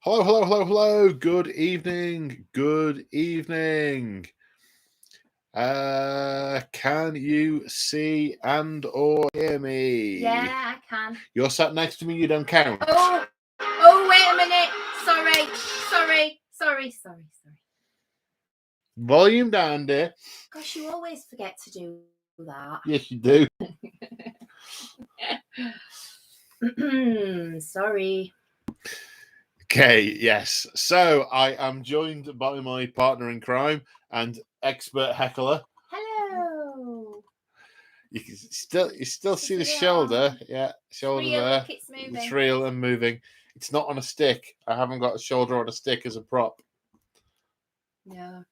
Hello, hello, hello, hello. Good evening. Good evening. Can you see and or hear me? Yeah, I can. You're sat next to me, you don't count. Oh, wait a minute. Sorry. Volume down, dear. Gosh, you always forget to do that. Yes, you do. Sorry. Okay, yes. So I am joined by my partner in crime and expert heckler. Hello. You can still see the shoulder. Yeah, shoulder It's real, there. look, it's moving. It's real and moving. It's not on a stick. I haven't got a shoulder on a stick as a prop. No.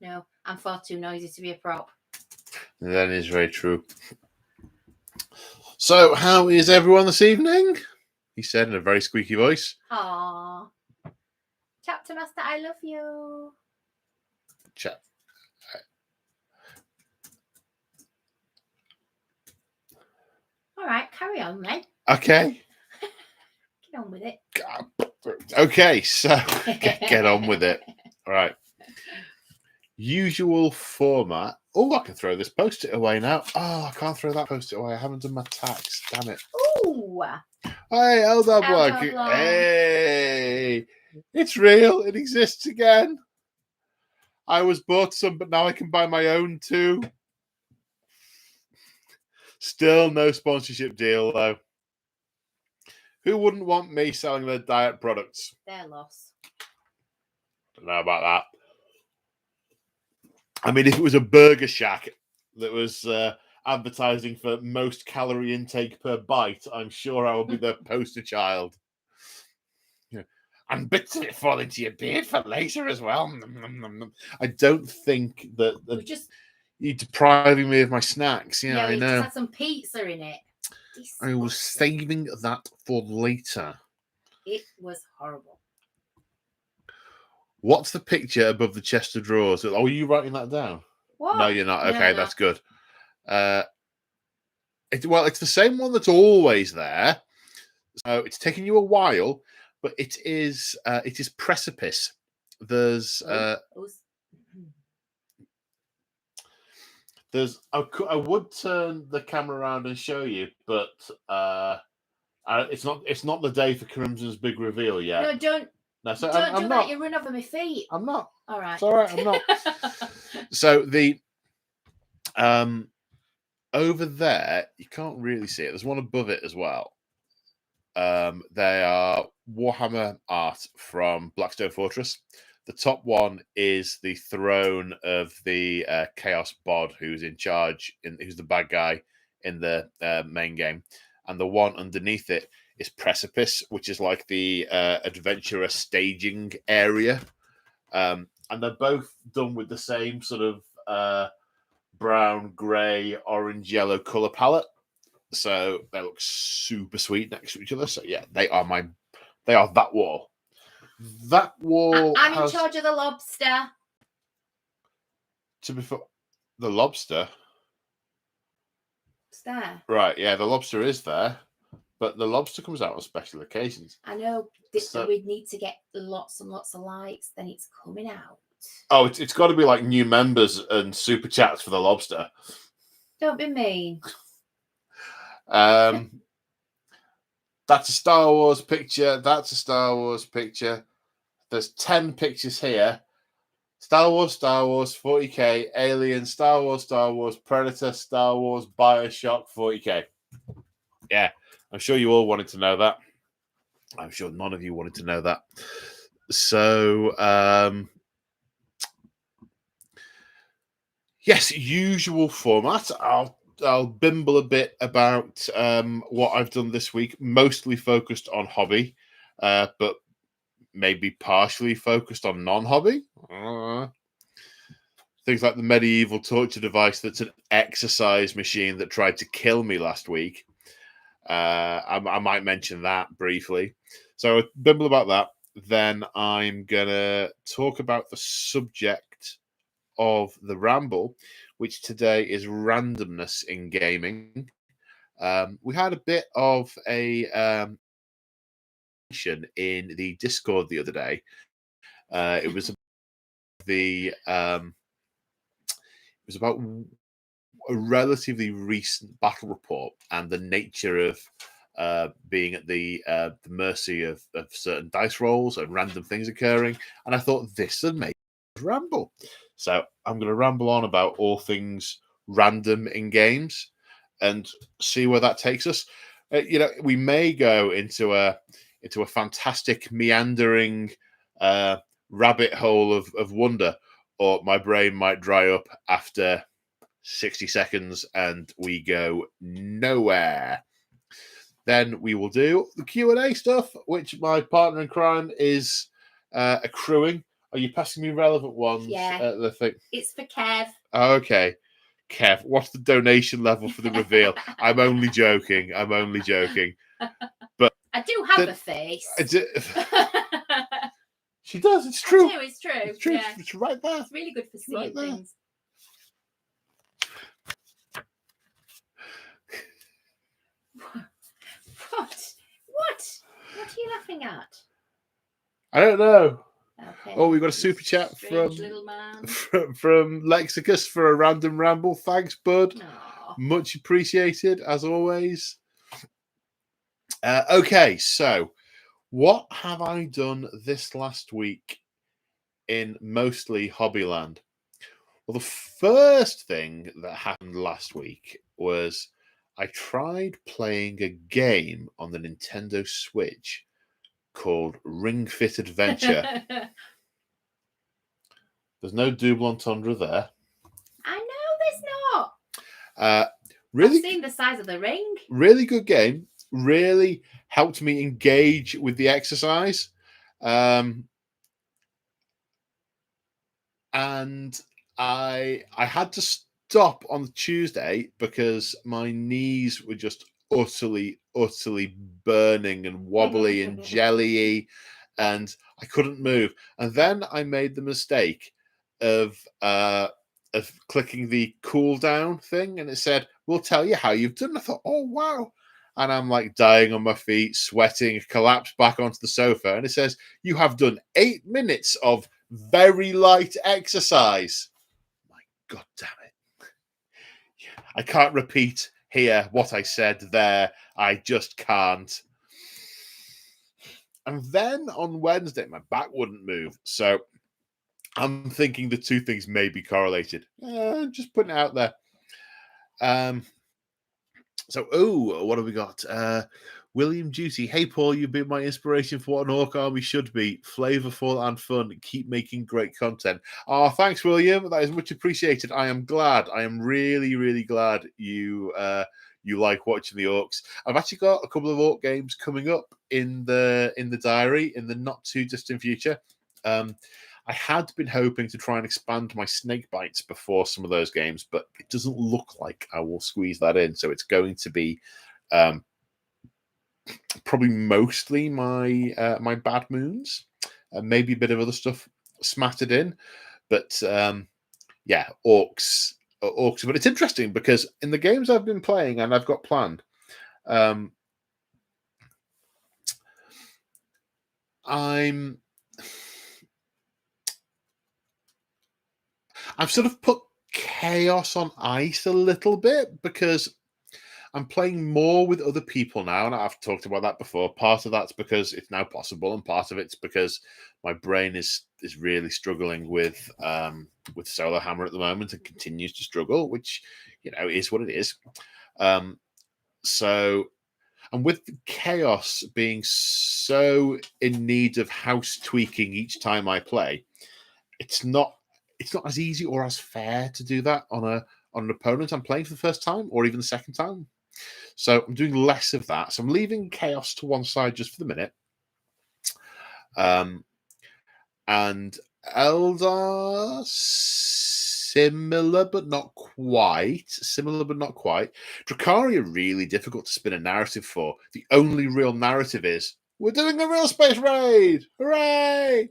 I'm far too noisy to be a prop. That is very true. So, how is everyone this evening? He said in a very squeaky voice. Aww. Chapter Master, I love you. Chat. All right, carry on then. Okay. Get on with it. Okay, so get on with it. All right. Usual format. Oh, I can throw this post-it away now. Oh, I can't throw that post-it away. I haven't done my tax. Damn it. Ooh. Hey, Eldar Block. Hey. It's real. It exists again. I was bought some, but now I can buy my own too. Still no sponsorship deal, though. Who wouldn't want me selling their diet products? Their loss. Don't know about that. I mean, if it was a burger shack that was advertising for most calorie intake per bite, I'm sure I would be the poster child. Yeah. And bits of it fall into your beard for later as well. I don't think that you're depriving me of my snacks. Yeah, I know. Just had some pizza in it. I was saving that for later. It was horrible. What's the picture above the chest of drawers? Oh, are you writing that down? What? No, you're not. Okay, that's good. It's the same one that's always there. So it's taken you a while, but it is precipice. There's I would turn the camera around and show you, but it's not the day for Crimson's big reveal yet. No, don't. No, so don't I'm do that. You run over my feet. I'm not. All right. It's all right. I'm not. So the over there, you can't really see it. There's one above it as well. They are Warhammer Art from Blackstone Fortress. The top one is the throne of the Chaos Bod, who's in charge, who's the bad guy in the main game. And the one underneath it is Precipice, which is like the adventurer staging area. And they're both done with the same sort of brown, grey, orange, yellow colour palette. So they look super sweet next to each other. So yeah, they are that wall. That wall. I'm in charge of the lobster. To be fair, the lobster. It's there. Right, yeah, the lobster is there, but the lobster comes out on special occasions. I know. So we'd need to get lots and lots of likes. Then it's coming out. Oh, it's got to be like new members and super chats for the lobster. Don't be mean. That's a Star Wars picture. That's a Star Wars picture. There's 10 pictures here. Star Wars, 40k, Alien, Star Wars, Predator, Star Wars, Bioshock, 40k. Yeah, I'm sure you all wanted to know that. I'm sure none of you wanted to know that. So, yes, usual format. I'll bimble a bit about what I've done this week, mostly focused on hobby, but maybe partially focused on non-hobby. Things like the medieval torture device that's an exercise machine that tried to kill me last week. I might mention that briefly. So bimble about that. Then I'm going to talk about the subject of the ramble, which today is randomness in gaming. We had a bit of a in the Discord the other day. It was about a relatively recent battle report and the nature of being at the mercy of certain dice rolls and random things occurring. And I thought this would make a ramble. So I'm going to ramble on about all things random in games and see where that takes us. We may go into a fantastic meandering rabbit hole of wonder, or my brain might dry up after 60 seconds and we go nowhere. Then we will do the Q&A stuff, which my partner in crime is accruing. Are you passing me relevant ones? Yeah. The thing? It's for Kev. Okay. Kev, what's the donation level for the reveal? I'm only joking. But I do have a face. She does. It's true. It's true. It's true. Yeah. It's right there. It's really good for seeing things. What are you laughing at? I don't know. Okay. Oh, we got a super chat from Lexicus for a random ramble. Thanks, bud. Aww. Much appreciated, as always. Okay, so what have I done this last week in mostly Hobbyland? Well, the first thing that happened last week was I tried playing a game on the Nintendo Switch called Ring Fit Adventure. There's no double entendre there. I know there's not. Really, I've seen the size of the ring. Really good game. Really helped me engage with the exercise. And I had to stop on the Tuesday because my knees were just utterly burning and wobbly and jelly-y, and I couldn't move. And then I made the mistake of clicking the cooldown thing, and it said, "We'll tell you how you've done." I thought, "Oh wow." And I'm like dying on my feet, sweating, collapsed back onto the sofa. And it says, "You have done 8 minutes of very light exercise." My God damn it. I can't repeat here what I said there. I just can't. And then on Wednesday, my back wouldn't move. So I'm thinking the two things may be correlated. Just putting it out there. What have we got? William Duty. Hey, Paul, you've been my inspiration for what an orc army should be. Flavorful and fun. Keep making great content. Oh, thanks, William. That is much appreciated. I am glad. I am really glad you like watching the orcs. I've actually got a couple of orc games coming up in the diary in the not too distant future. I had been hoping to try and expand my snake bites before some of those games, but it doesn't look like I will squeeze that in. So it's going to be probably mostly my my Bad Moons, maybe a bit of other stuff smattered in. But yeah, orcs. But it's interesting because in the games I've been playing and I've got planned, I've sort of put chaos on ice a little bit because I'm playing more with other people now, and I've talked about that before. Part of that's because it's now possible, and part of it's because my brain is really struggling with Solar Hammer at the moment and continues to struggle, which is what it is. So, and with the chaos being so in need of house tweaking each time I play, it's not as easy or as fair to do that on an opponent I'm playing for the first time or even the second time. So I'm doing less of that. So I'm leaving chaos to one side just for the minute. And Eldar, similar but not quite. Dracaria, really difficult to spin a narrative for. The only real narrative is, we're doing a real space raid! Hooray!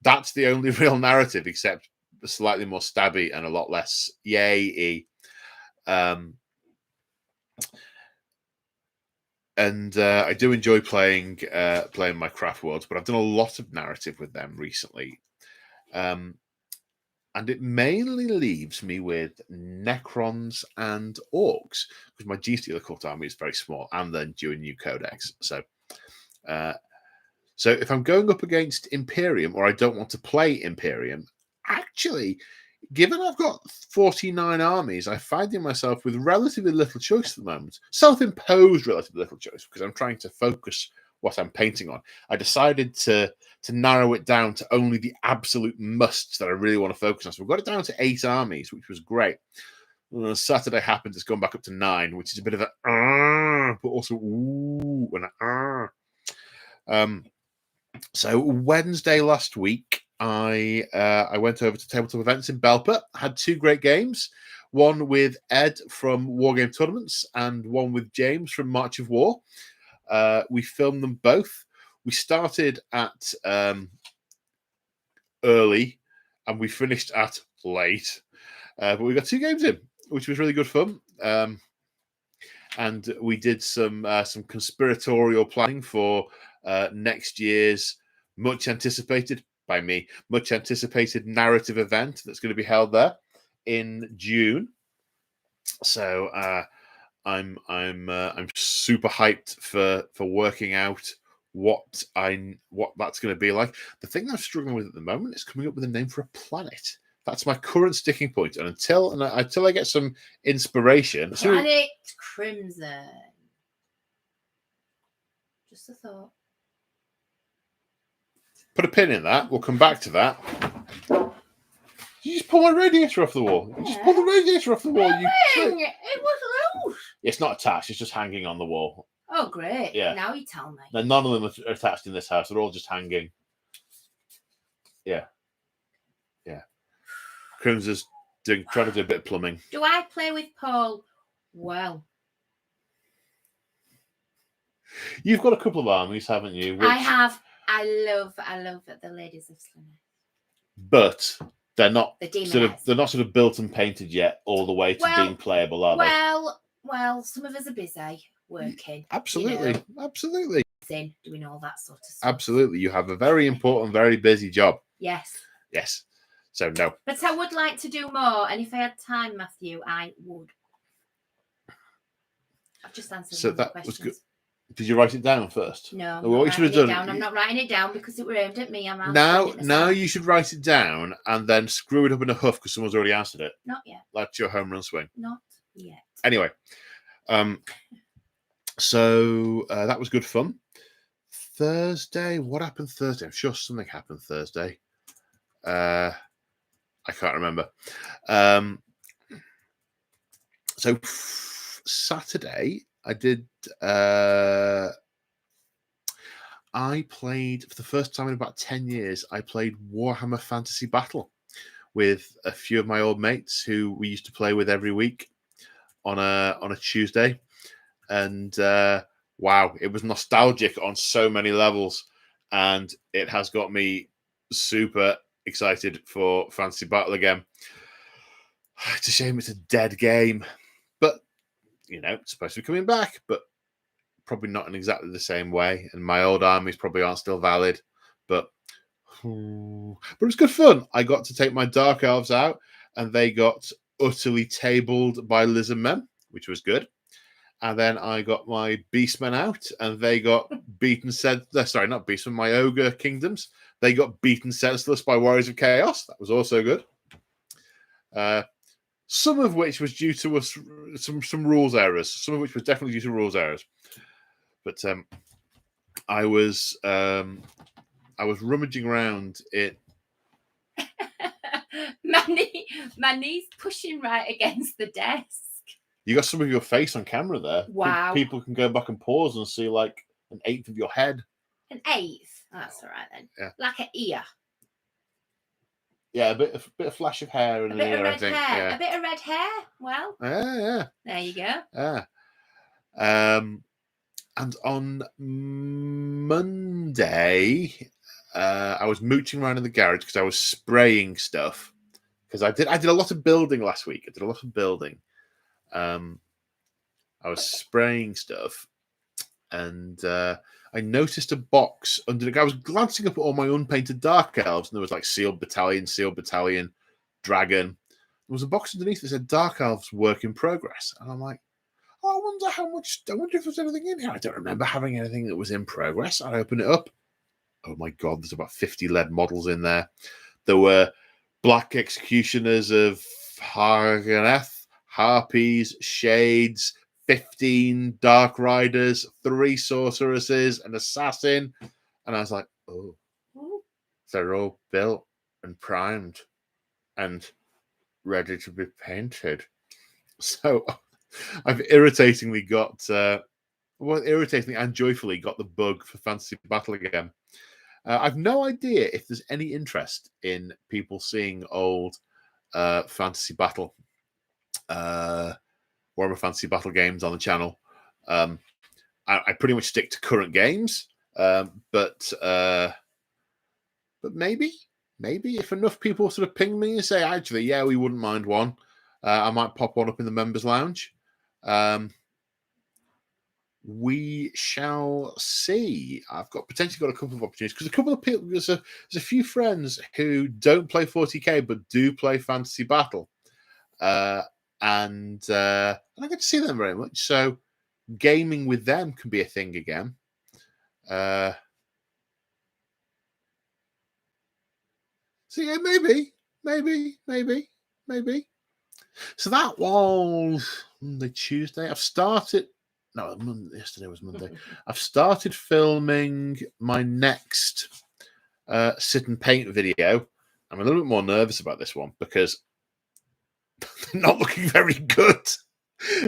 That's the only real narrative, except slightly more stabby and a lot less yay-y. And I do enjoy playing my craft worlds, but I've done a lot of narrative with them recently. And it mainly leaves me with Necrons and Orcs, because my G-Stealer Cult army is very small, and then due a new codex. So if I'm going up against Imperium, or I don't want to play Imperium, actually, given I've got 49 armies, I find myself with relatively little choice at the moment. Self-imposed relatively little choice, because I'm trying to focus what I'm painting on. I decided to narrow it down to only the absolute musts that I really want to focus on. So we've got it down to 8 armies, which was great. Saturday happened, it's gone back up to 9, which is a bit of a but also ooh and so Wednesday last week, I went over to Tabletop Events in Belper, had 2 great games, one with Ed from Wargame Tournaments and one with James from March of War. We filmed them both. We started at early and we finished at late, but we got 2 games in, which was really good fun. And we did some conspiratorial planning for next year's much anticipated narrative event that's going to be held there in June. So I'm super hyped for working out what that's going to be like. The thing I'm struggling with at the moment is coming up with a name for a planet. That's my current sticking point, and until I get some inspiration, Planet Crimson. Just a thought. Put a pin in that. We'll come back to that. You just pull my radiator off the wall. You just pull the radiator off the wall. It was loose. It's not attached. It's just hanging on the wall. Oh, great. Yeah. Now you tell me. Now, none of them are attached in this house. They're all just hanging. Yeah. Yeah. Crimson's trying to do a bit of plumbing. Do I play with Paul? Well. You've got a couple of armies, haven't you? I have. I love the Ladies of Slyneth. But they're not they're not sort of built and painted yet all the way to being playable, are they? Well, some of us are busy working. Absolutely. Absolutely. Doing all that sort of stuff. Absolutely. You have a very important, very busy job. Yes. Yes. So no. But I would like to do more, and if I had time, Matthew, I would. I've just answered the questions. Was good. Did you write it down first? No. What you should have done. I'm not writing it down because it were aimed at me. Now you should write it down and then screw it up in a huff because someone's already answered it. Not yet. That's your home run swing. Not yet. Anyway, so that was good fun. Thursday, what happened Thursday? I'm sure something happened Thursday. I can't remember. So Saturday, I did. I played for the first time in about 10 years. I played Warhammer Fantasy Battle with a few of my old mates who we used to play with every week on a Tuesday, and wow, it was nostalgic on so many levels, and it has got me super excited for Fantasy Battle again. It's a shame it's a dead game, but it's supposed to be coming back, but probably not in exactly the same way. And my old armies probably aren't still valid, but it was good fun. I got to take my Dark Elves out, and they got utterly tabled by Lizard Men, which was good. And then I got my Beastmen out, and they got beaten. Sorry, not Beastmen. My Ogre Kingdoms. They got beaten senseless by Warriors of Chaos. That was also good. Some of which was due to some rules errors. Some of which was definitely due to rules errors. But I was rummaging around it. My knee's pushing right against the desk. You got some of your face on camera there. Wow. People can go back and pause and see like an eighth of your head. An eighth? Oh, that's all right then. Yeah. Like an ear. Yeah, a bit of flash of hair and an ear, I think. Hair. Yeah. A bit of red hair. Well. Yeah. There you go. Yeah. And on Monday, I was mooching around in the garage because I was spraying stuff. Because I did a lot of building last week. I did a lot of building. I was spraying stuff, and I noticed a box under the. I was glancing up at all my unpainted Dark Elves, and there was like Sealed Battalion, Dragon. There was a box underneath that said Dark Elves Work in Progress, and I'm like, oh, I wonder how much. I wonder if there's anything in here. I don't remember having anything that was in progress. I open it up. Oh my god, there's about 50 lead models in there. There were Black Executioners of Harganeth, Harpies, Shades, 15 Dark Riders, 3 Sorceresses, an Assassin. And I was like, oh, they're all built and primed and ready to be painted. So I've irritatingly and joyfully got the bug for Fantasy Battle again. I've no idea if there's any interest in people seeing old Fantasy Battle, Warhammer Fantasy Battle games on the channel. I pretty much stick to current games, but maybe if enough people sort of ping me and say, actually, yeah, we wouldn't mind one, I might pop one up in the members' lounge. We shall see. I've potentially got a couple of opportunities because a couple of people, there's a few friends who don't play 40k but do play Fantasy Battle, and I get to see them very much. So gaming with them can be a thing again. So yeah, maybe. So that was Monday, Tuesday. I've started. No, yesterday was Monday. I've started filming my next sit and paint video. I'm a little bit more nervous about this one because they're not looking very good.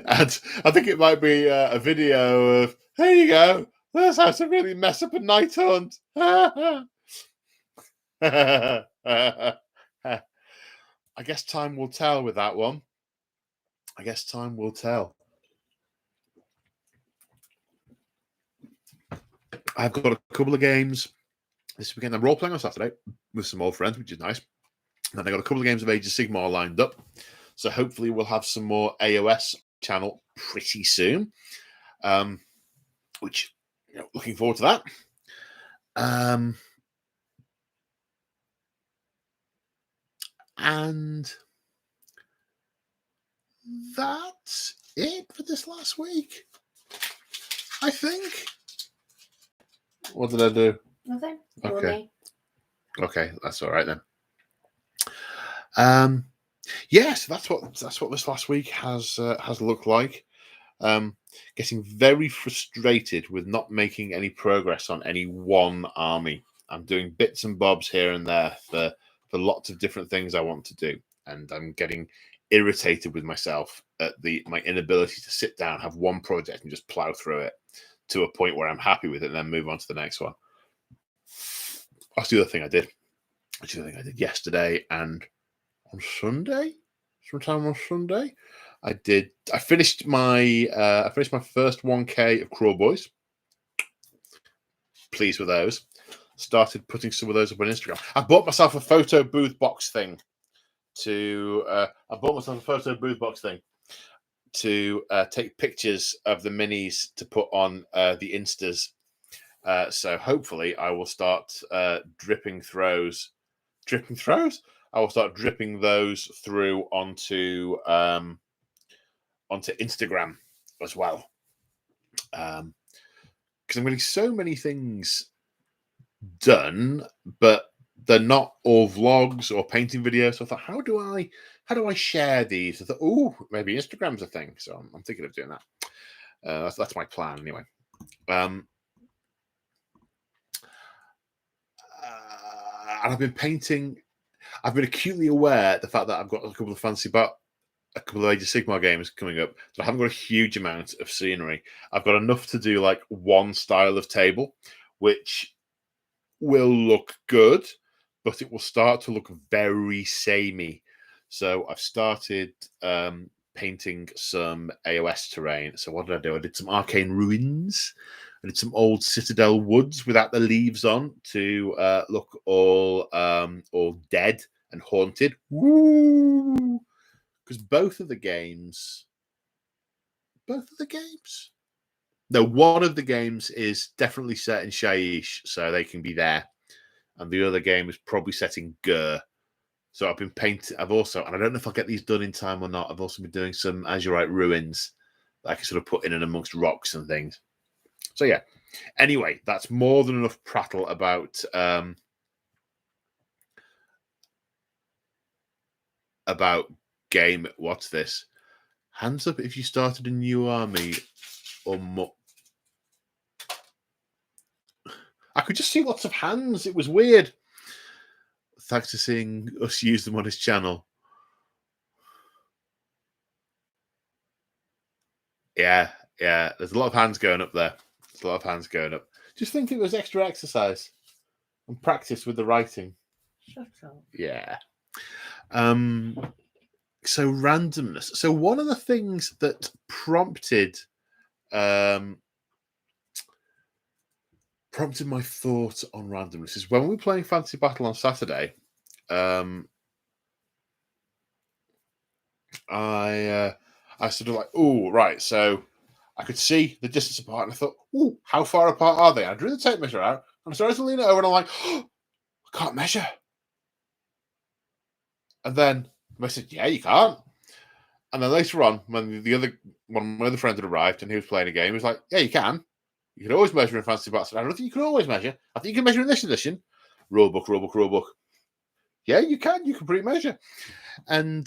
And I think it might be a video of, here you go, that's how to really mess up a night hunt. I guess time will tell with that one. I guess time will tell. I've got a couple of games this weekend. I'm role playing on Saturday with some old friends, which is nice. And then I got a couple of games of Age of Sigmar lined up. So hopefully we'll have some more AOS channel pretty soon. Which, looking forward to that. And that's it for this last week, I think. What did I do? Nothing. Okay, that's all right then. Yes, that's what this last week has looked like. Getting very frustrated with not making any progress on any one army. I'm doing bits and bobs here and there for lots of different things I want to do, and I'm getting irritated with myself at my inability to sit down, have one project, and just plow through it to a point where I'm happy with it, and then move on to the next one. That's the other thing I did. Actually, I think I did yesterday and on Sunday, sometime on Sunday, I finished my first 1K of Crawl Boys. Pleased with those. Started putting some of those up on Instagram. I bought myself a photo booth box thing to take pictures of the minis to put on the Instas. So hopefully I will start dripping throws. I will start dripping those through onto Instagram as well. Because I'm getting so many things done, but they're not all vlogs or painting videos. So I thought, how do I share these? I thought, oh, maybe Instagram's a thing. So I'm thinking of doing that. That's my plan anyway. And I've been painting. I've been acutely aware of the fact that I've got a couple of a couple of Age of Sigmar games coming up, so I haven't got a huge amount of scenery. I've got enough to do like one style of table, which will look good, but it will start to look very samey. So I've started painting some AOS terrain. So what did I do? I did some Arcane Ruins. I did some old Citadel Woods without the leaves on to look all dead and haunted. Woo! Because both of the games No, one of the games is definitely set in Shaiish, so they can be there, and the other game is probably set in Gur. So I've been painting. I've also, and I don't know if I'll get these done in time or not. I've also been doing some Azurite ruins that I can sort of put in and amongst rocks and things. So yeah. Anyway, that's more than enough prattle about game. What's this? Hands up if you started a new army or more. I could just see lots of hands. It was weird. Thanks for seeing us use them on his channel. Yeah. There's a lot of hands going up there. There's a lot of hands going up. Just think it was extra exercise and practice with the writing. Shut up. Yeah. So randomness. So one of the things that prompted my thought on randomness is when we were playing Fantasy Battle on Saturday. I sort of like, oh, right. So I could see the distance apart, and I thought, oh, how far apart are they? I drew the tape measure out, and I started to lean it over, and I'm like, oh, I can't measure. And then I said, yeah, you can't. And then later on, when one of my other friends had arrived and he was playing a game, he was like, yeah, you can. You can always measure in Fantasy Battle. I don't think you can always measure. I think you can measure in this edition. Rulebook. Yeah, you can. You can pre-measure. And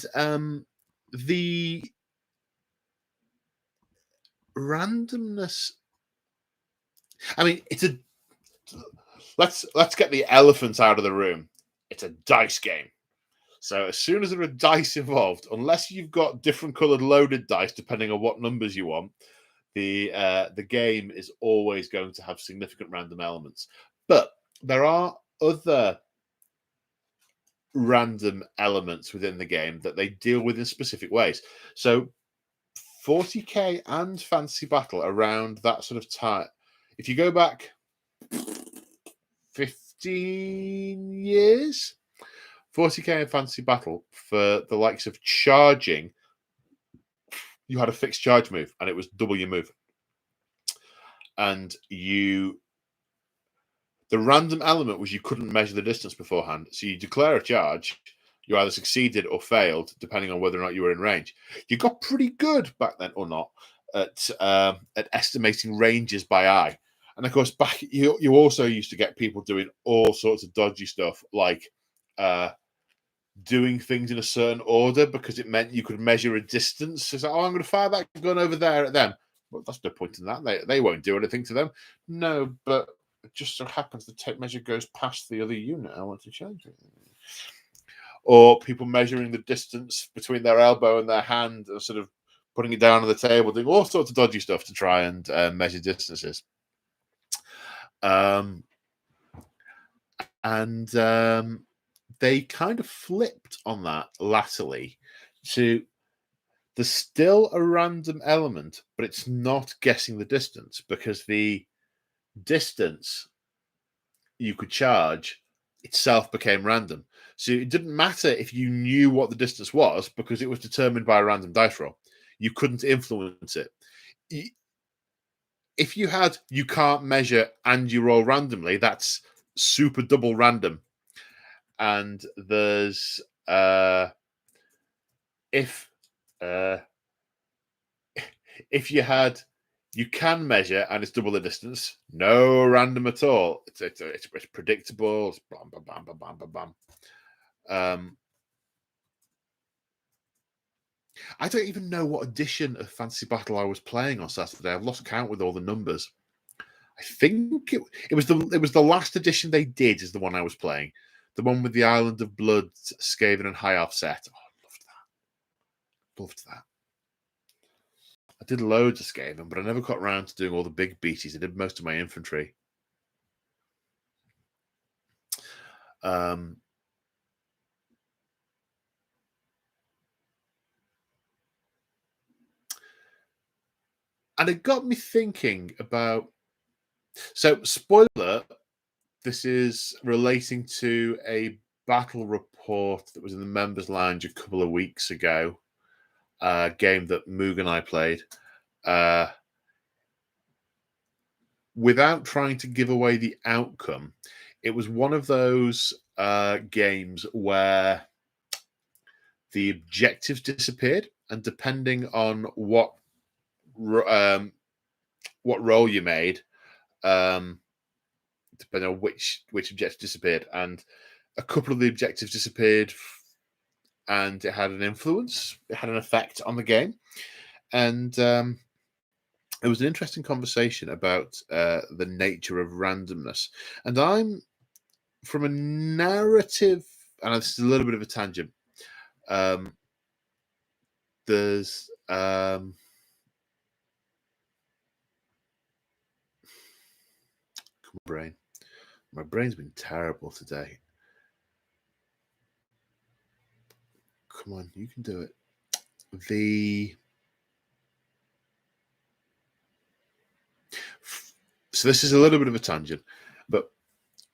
the randomness. I mean, it's a. Let's get the elephant out of the room. It's a dice game. So as soon as there are dice involved, unless you've got different coloured loaded dice, depending on what numbers you want, the game is always going to have significant random elements. But there are other random elements within the game that they deal with in specific ways. So 40k and Fantasy Battle around that sort of time. If you go back 15 years, 40k and Fantasy Battle, for the likes of charging, you had a fixed charge move, and it was double your move. And the random element was you couldn't measure the distance beforehand. So you declare a charge, you either succeeded or failed, depending on whether or not you were in range. You got pretty good back then, or not, at estimating ranges by eye. And of course, back you also used to get people doing all sorts of dodgy stuff, like doing things in a certain order because it meant you could measure a distance. It's like, oh, I'm going to fire that gun over there at them. Well, that's no point in that. They won't do anything to them. No, but it just so happens the tape measure goes past the other unit. I want to change it. Or people measuring the distance between their elbow and their hand and sort of putting it down on the table, doing all sorts of dodgy stuff to try and measure distances. They kind of flipped on that latterly to there's still a random element, but it's not guessing the distance, because the distance you could charge itself became random. So it didn't matter if you knew what the distance was, because it was determined by a random dice roll. You couldn't influence it. If you can't measure and you roll randomly, that's super double random. And there's if you can measure and it's double the distance, no random at all. It's predictable. It's bam, bam, bam, bam, bam, bam, bam. I don't even know what edition of Fantasy Battle I was playing on Saturday. I've lost count with all the numbers. I think it was the last edition they did is the one I was playing. The one with the Island of Blood, Skaven and High Elf set. Oh, loved that. I did loads of Skaven, but I never got around to doing all the big beaties. I did most of my infantry. And it got me thinking about... So, spoiler, this is relating to a battle report that was in the members' lounge a couple of weeks ago. A game that Moog and I played. without trying to give away the outcome, it was one of those games where the objectives disappeared, and depending on what role you made, depending on which objective disappeared, and a couple of the objectives disappeared, and it had an influence. It had an effect on the game, and it was an interesting conversation about the nature of randomness. And I'm from a narrative, and this is a little bit of a tangent. There's come on, brain. My brain's been terrible today. Come on, you can do it. So this is a little bit of a tangent, but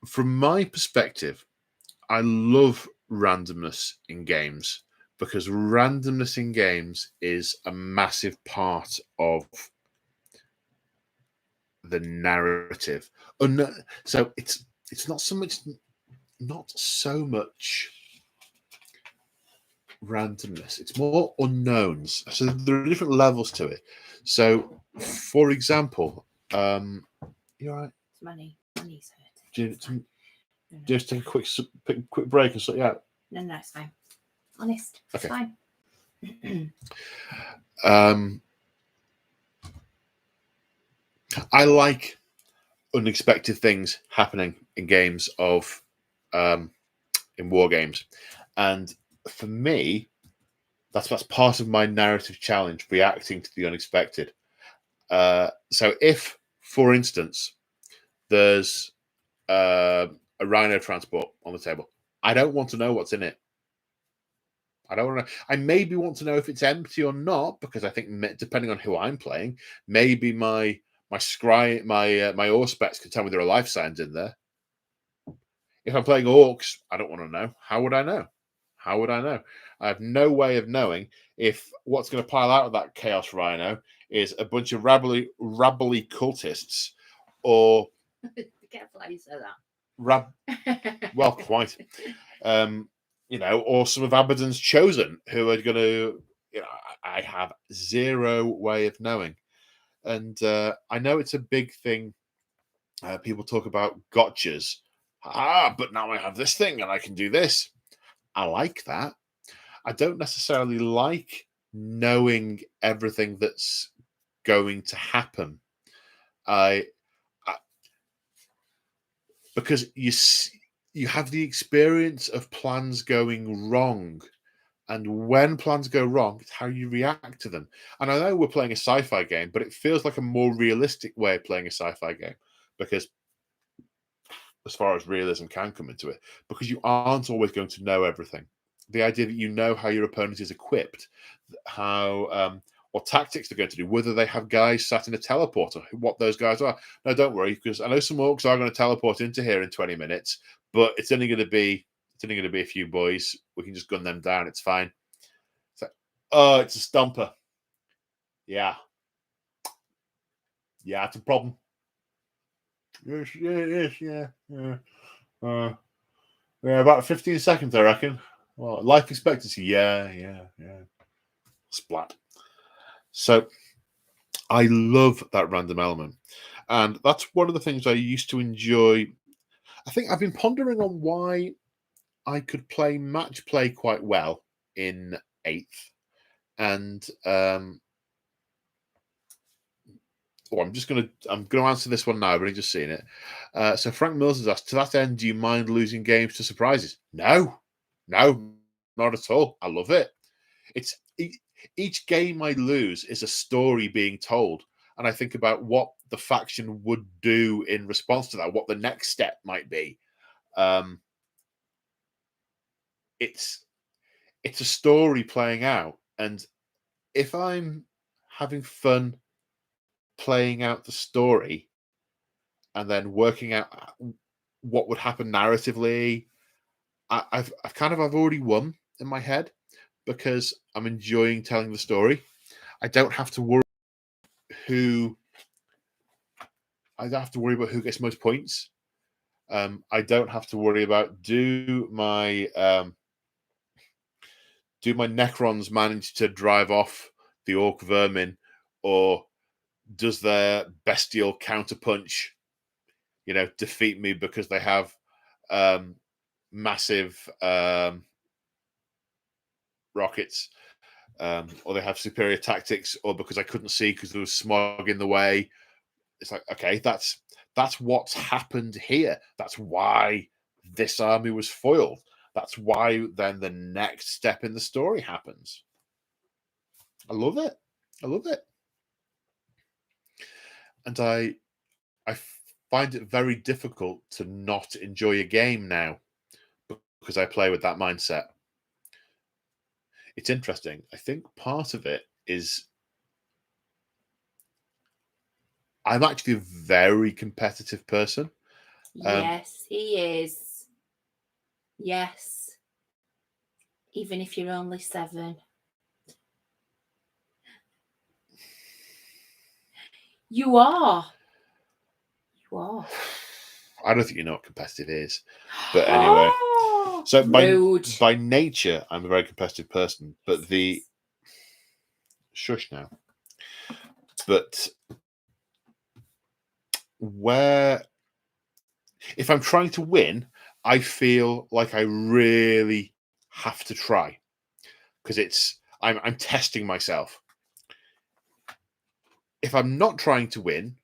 from my perspective, I love randomness in games, because randomness in games is a massive part of the narrative. So it's not so much randomness. It's more unknowns. So there are different levels to it. So, for example, you're right. Money's hurting. Just take a quick break and sort you out. No, it's fine. Honest, it's fine. I like unexpected things happening in games in war games, and for me, that's part of my narrative challenge: reacting to the unexpected. So, if, for instance, there's a rhino transport on the table, I don't want to know what's in it. I don't want to. I maybe want to know if it's empty or not, because I think, depending on who I'm playing, maybe my ore specs can tell me there are life signs in there. If I'm playing orcs, I don't want to know. How would I know? I have no way of knowing if what's going to pile out of that chaos rhino is a bunch of rabbly cultists, or be careful how you say that. Well, quite. Or some of Abaddon's chosen, who are going to. I have zero way of knowing, and I know it's a big thing. People talk about gotchas. But now I have this thing and I can do this. I like that. I don't necessarily like knowing everything that's going to happen. Because you have the experience of plans going wrong, and when plans go wrong, it's how you react to them. And I know we're playing a sci-fi game, but it feels like a more realistic way of playing a sci-fi game, because as far as realism can come into it, because you aren't always going to know everything. The idea that you know how your opponent is equipped, how what tactics they're going to do, whether they have guys sat in a teleporter, what those guys are. No, don't worry, because I know some orcs are going to teleport into here in 20 minutes, but it's only going to be a few boys. We can just gun them down. It's fine. It's like, oh, it's a stomper. Yeah, it's a problem. Yes, yeah. About 15 seconds, I reckon. Well, life expectancy, yeah. Splat. So I love that random element. And that's one of the things I used to enjoy. I think I've been pondering on why I could play match play quite well in 8th. And I'm going to answer this one now, but I've just seen it. So Frank Mills has asked, to that end, do you mind losing games to surprises? No, not at all. I love it. It's each game I lose is a story being told, and I think about what the faction would do in response to that, what the next step might be. It's a story playing out, and if I'm having fun playing out the story and then working out what would happen narratively, I've already won in my head, because I'm enjoying telling the story. I don't have to worry who I don't have to worry about who gets most points. I don't have to worry about do my Necrons manage to drive off the Orc vermin, or does their bestial counterpunch, defeat me because they have massive rockets, or they have superior tactics, or because I couldn't see because there was smog in the way. It's like, okay, that's what's happened here. That's why this army was foiled. That's why then the next step in the story happens. I love it. I love it. And I find it very difficult to not enjoy a game now because I play with that mindset. It's interesting. I think part of it is I'm actually a very competitive person. Yes, he is. Yes. Even if you're only 7. You are. You are. I don't think you know what competitive is. But anyway. So by nature, I'm a very competitive person. But shush now. But if I'm trying to win, I feel like I really have to try, because I'm testing myself. If I'm not trying to win,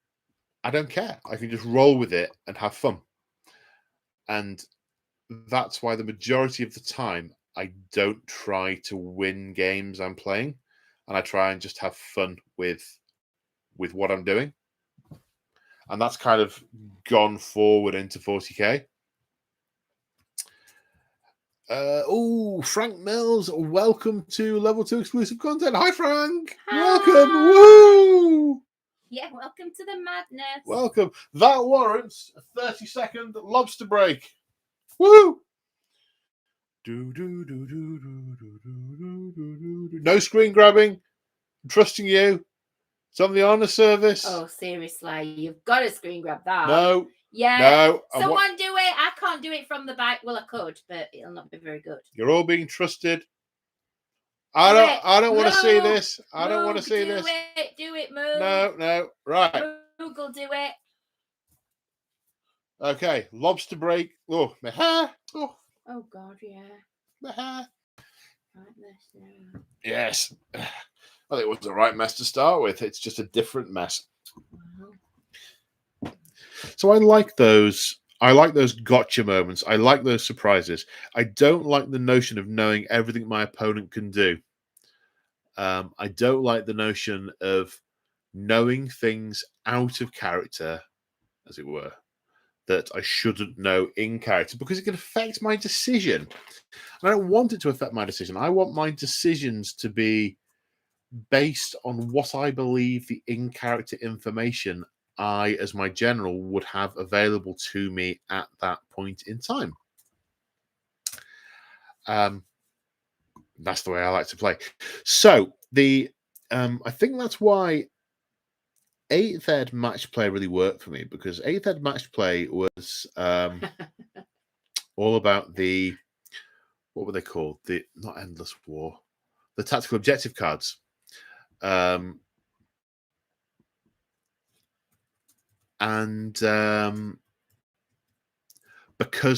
I don't care. I can just roll with it and have fun. And that's why the majority of the time I don't try to win games I'm playing, and I try and just have fun with what I'm doing. And that's kind of gone forward into 40k. Frank Mills, welcome to Level 2 exclusive content. Hi, Frank. Hi. Welcome. Woo! Yeah, welcome to the madness. Welcome. That warrants a 30-second lobster break. Woo! No screen grabbing. I'm trusting you. It's on the honor service. Oh, seriously, you've got to screen grab that. No. Yeah. No. Someone do it. I can't do it from the back. Well, I could, but it'll not be very good. You're all being trusted. I don't want to see this. I don't want to see this. Do it, move. No. Right. Google, do it. Okay, lobster break. Oh, my hair. Oh God, yeah. My hair. Right mess now. Yes. Well, it was the right mess to start with. It's just a different mess. Wow. So I like those gotcha moments. I like those surprises. I don't like the notion of knowing everything my opponent can do. I don't like the notion of knowing things out of character, as it were, that I shouldn't know in character, because it can affect my decision. And I don't want it to affect my decision. I want my decisions to be based on what I believe the in-character information I, as my general, would have available to me at that point in time. That's the way I like to play. So I think that's why 8th Ed match play really worked for me, because 8th Ed match play was all about what were they called? Not Endless War, the tactical objective cards. Because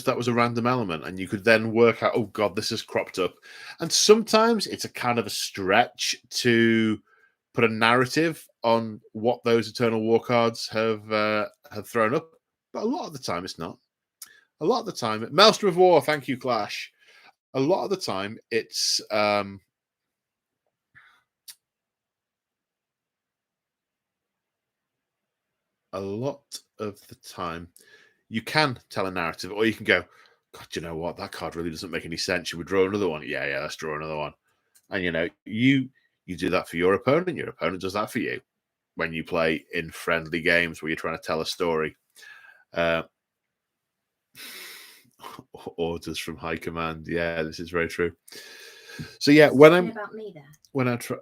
that was a random element, and you could then work out, oh God, this has cropped up. And sometimes it's a kind of a stretch to put a narrative on what those Eternal War cards have thrown up. But a lot of the time it's not. A lot of the time, Maelstrom of War, thank you, Clash. A lot of the time it's you can tell a narrative, or you can go, God, you know what? That card really doesn't make any sense. Should we draw another one? Yeah, let's draw another one. And you do that for your opponent. Your opponent does that for you when you play in friendly games where you're trying to tell a story. Orders from high command. Yeah, this is very true. So yeah, when I try,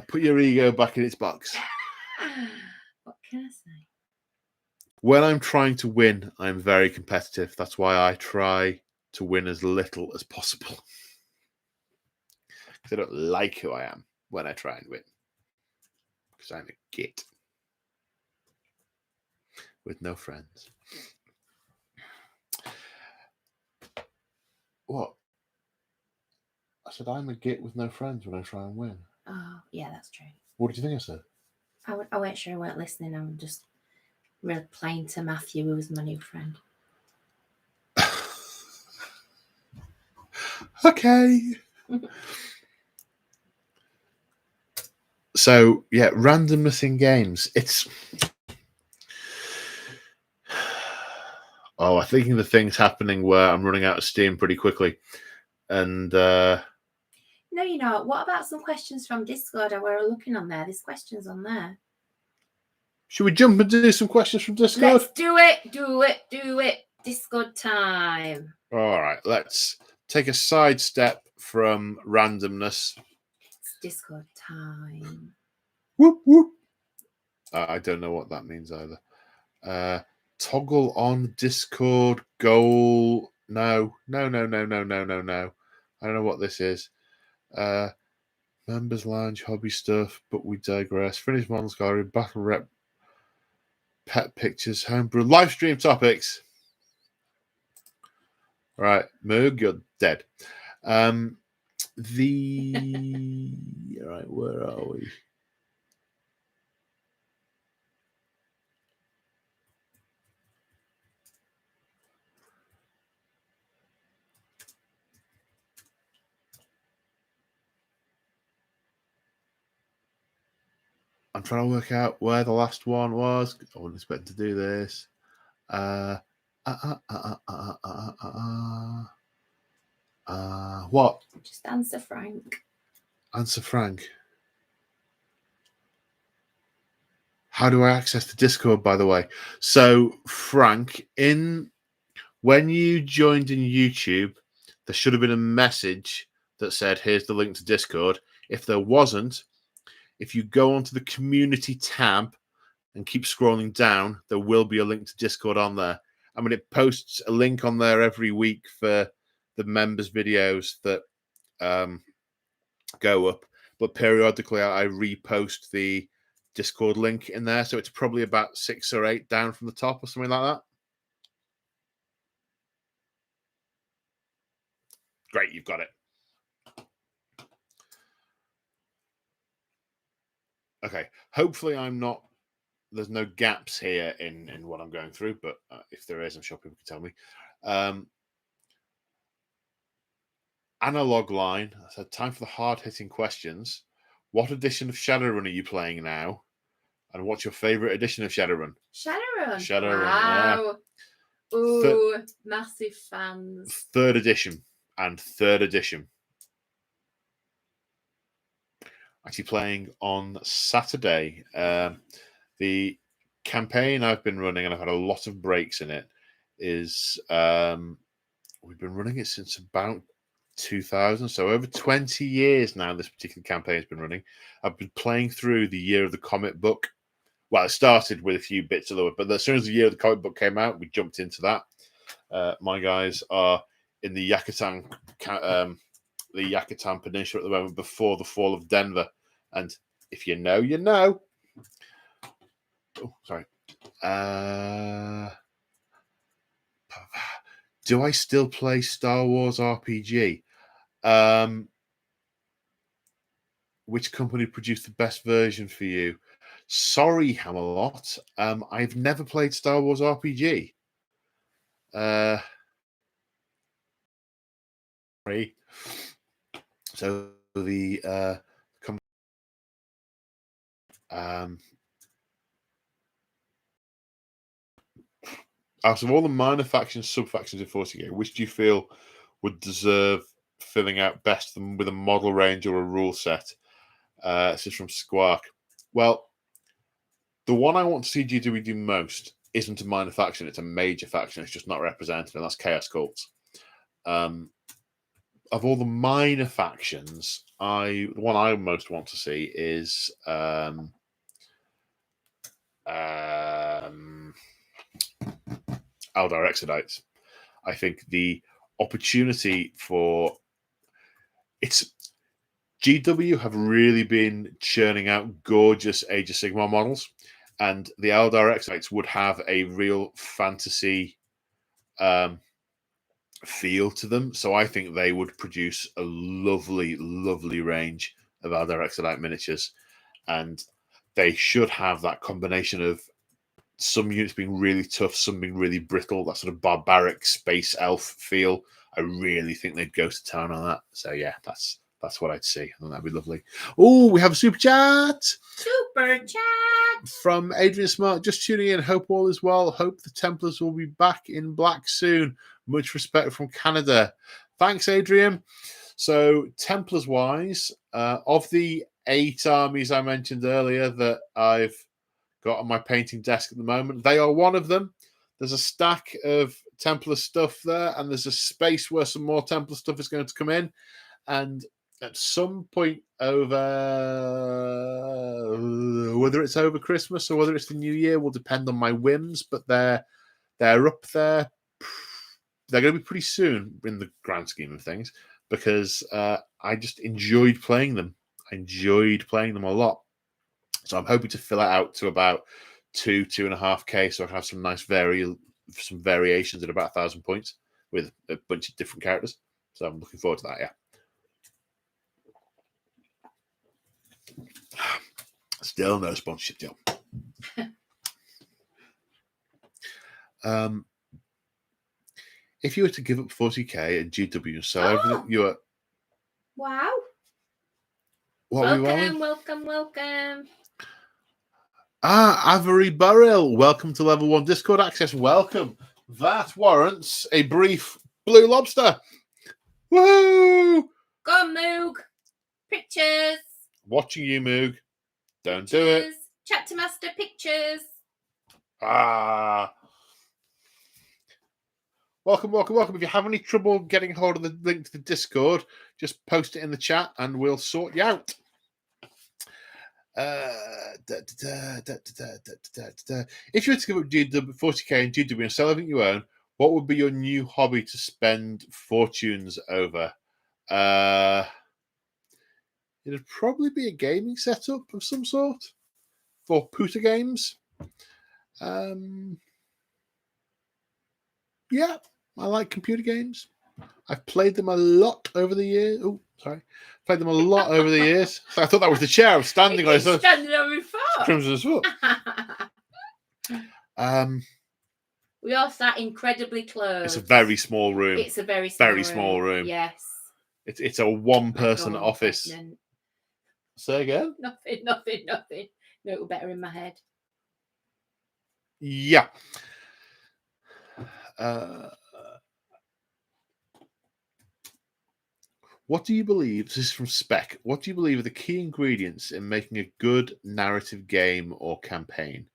put your ego back in its box. What can I say? When I'm trying to win, I'm very competitive. That's why I try to win as little as possible. Because I don't like who I am when I try and win. Because I'm a git with no friends. What? I said I'm a git with no friends when I try and win. Oh, yeah, that's true. What did you think I said? I weren't sure I weren't listening. I'm just replying to Matthew, who was my new friend. Okay. So, yeah, randomness in games. It's... Oh, I'm thinking the thing's happening where I'm running out of steam pretty quickly. And... No, you're not. What about some questions from Discord? I were looking on there. There's questions on there. Should we jump and do some questions from Discord? Let's do it. Do it. Discord time. All right, let's take a sidestep from randomness. It's Discord time. Whoop, whoop. I don't know what that means either. Toggle on Discord goal. No. I don't know what this is. Members lounge, hobby stuff, but we digress. Finish models gallery, battle rep, pet pictures, homebrew, live stream topics. Right, Moog, you're dead. Right, where are we? I'm trying to work out where the last one was. I wasn't expecting to do this. What? Just answer Frank. Answer Frank. How do I access the Discord, by the way? So, Frank, when you joined in YouTube, there should have been a message that said, here's the link to Discord. If there wasn't, if you go onto the community tab and keep scrolling down, there will be a link to Discord on there. I mean, it posts a link on there every week for the members' videos that go up, but periodically I repost the Discord link in there, so it's probably about 6 or 8 down from the top or something like that. Great, you've got it. Okay, hopefully there's no gaps here in what I'm going through, but if there is, I'm sure people can tell me. Analog line, I said, time for the hard-hitting questions. What edition of Shadowrun are you playing now? And what's your favourite edition of Shadowrun? Shadowrun. Wow. Yeah. Ooh, massive fans. Third edition. Actually playing on Saturday. The campaign I've been running, and I've had a lot of breaks in it, is we've been running it since about 2000, so over 20 years now this particular campaign has been running. I've been playing through the Year of the Comic book. Well, it started with a few bits of it, but as soon as the Year of the Comic book came out, we jumped into that. My guys are in the Yucatan Peninsula at the moment before the fall of Denver. And if you know, you know. Oh, sorry. Do I still play Star Wars RPG? Which company produced the best version for you? Sorry, Hammerlot. I've never played Star Wars RPG. Sorry. So the out of all the minor factions, sub-factions in 40k, which do you feel would deserve filling out best with a model range or a rule set? This is from Squark. Well, the one I want to see GW do most isn't a minor faction, it's a major faction. It's just not represented, and that's Chaos Cults. Of all the minor factions, the one I most want to see is Eldar Exodites. I think the opportunity for GW have really been churning out gorgeous Age of Sigmar models, and the Eldar Exodites would have a real fantasy feel to them. So I think they would produce a lovely, lovely range of Eldar Exodite miniatures, and they should have that combination of some units being really tough, some being really brittle, that sort of barbaric space elf feel. I really think they'd go to town on that. So yeah, that's what I'd see. I think that'd be lovely. Oh, we have a super chat. Super chat From Adrian Smart, just tuning in. Hope all is well. Hope the Templars will be back in black soon. Much respect from Canada. Thanks, Adrian. So, Templars wise, of the 8 armies I mentioned earlier that I've got on my painting desk at the moment, they are one of them. There's a stack of Templar stuff there, and there's a space where some more Templar stuff is going to come in. And at some point over, whether it's over Christmas or whether it's the New Year, will depend on my whims. But they're up there. They're going to be pretty soon in the grand scheme of things, because I just enjoyed playing them. I enjoyed playing them a lot. So I'm hoping to fill it out to about 2.5K, so I can have some nice variations at about 1,000 points with a bunch of different characters. So I'm looking forward to that. Yeah. Still no sponsorship deal. If you were to give up 40K and GW and sell everything, you are. Wow. Welcome. Avery Burrell, welcome to Level 1 Discord access. Welcome. That warrants a brief blue lobster. Woo! Go on, Moog. Pictures. Watching you, Moog. Don't Pictures. do it. Chapter Master pictures. Welcome. If you have any trouble getting hold of the link to the Discord, just post it in the chat and we'll sort you out. If you were to give up 40K and GW and sell everything you own, what would be your new hobby to spend fortunes over? It'd probably be a gaming setup of some sort for Puta games. Yeah, I like computer games. I've played them a lot over the years. Oh, sorry. Played them a lot over the years. So I thought that was the chair I was standing on. Standing on my foot. Crimson's foot. We all sat incredibly close. It's a very small room. It's a very small room. Yes. It's a one-person office. Pregnant. Say again? Nothing. No, it was better in my head. Yeah. What do you believe, this is from Spec, what do you believe are the key ingredients in making a good narrative game or campaign?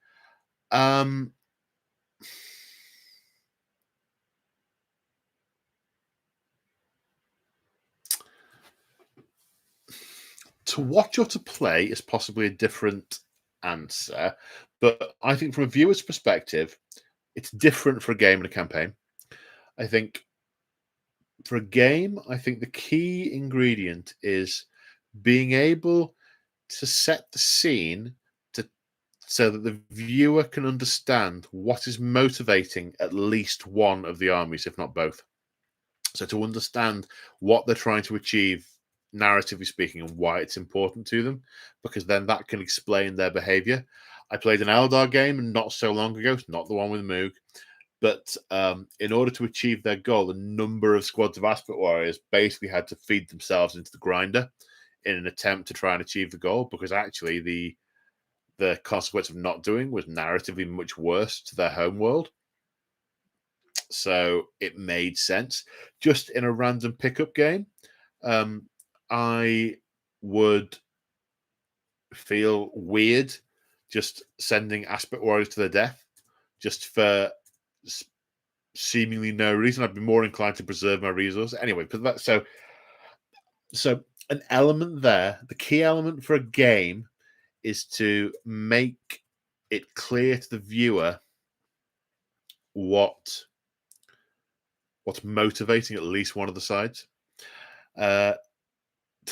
To watch or to play is possibly a different answer, but I think from a viewer's perspective, it's different for a game and a campaign. I think for a game, I think the key ingredient is being able to set the scene so that the viewer can understand what is motivating at least one of the armies, if not both. So to understand what they're trying to achieve, narratively speaking, and why it's important to them, because then that can explain their behavior. I played an Eldar game not so long ago, not the one with Moog, but in order to achieve their goal, a number of squads of Aspect Warriors basically had to feed themselves into the grinder in an attempt to try and achieve the goal, because actually the consequence of not doing was narratively much worse to their home world. So it made sense. Just in a random pickup game, I would feel weird just sending Aspect Warriors to their death just for seemingly no reason. I'd be more inclined to preserve my resources anyway. But that, so an element there, the key element for a game is to make it clear to the viewer what's motivating at least one of the sides. To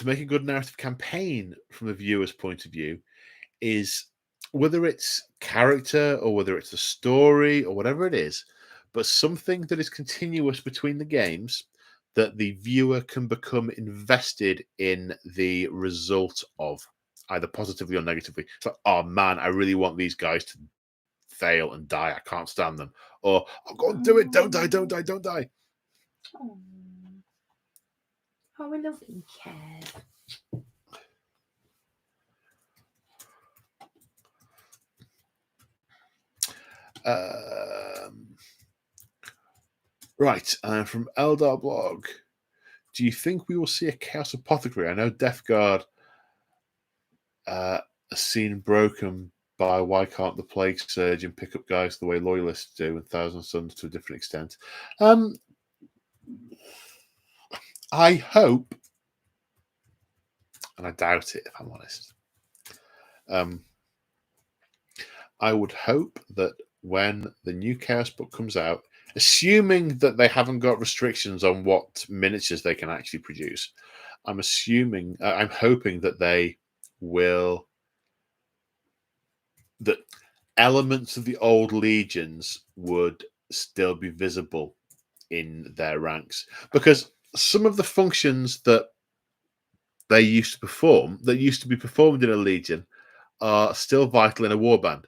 make a good narrative campaign from the viewer's point of view is, whether it's character or whether it's a story or whatever it is, but something that is continuous between the games that the viewer can become invested in the result of, either positively or negatively. It's like, oh man, I really want these guys to fail and die. I can't stand them. Or, oh, go on, do it. Don't die, don't die, don't die. Oh, I love that you care. Right, from Eldar Blog. Do you think we will see a Chaos Apothecary? I know Death Guard a scene broken by why can't the Plague Surgeon pick up guys the way Loyalists do, and Thousand Suns to a different extent. I hope, and I doubt it if I'm honest, I would hope that when the new Chaos book comes out, assuming that they haven't got restrictions on what miniatures they can actually produce, I'm hoping that they will, that elements of the old legions would still be visible in their ranks, because some of the functions that they used to perform, that used to be performed in a legion, are still vital in a warband.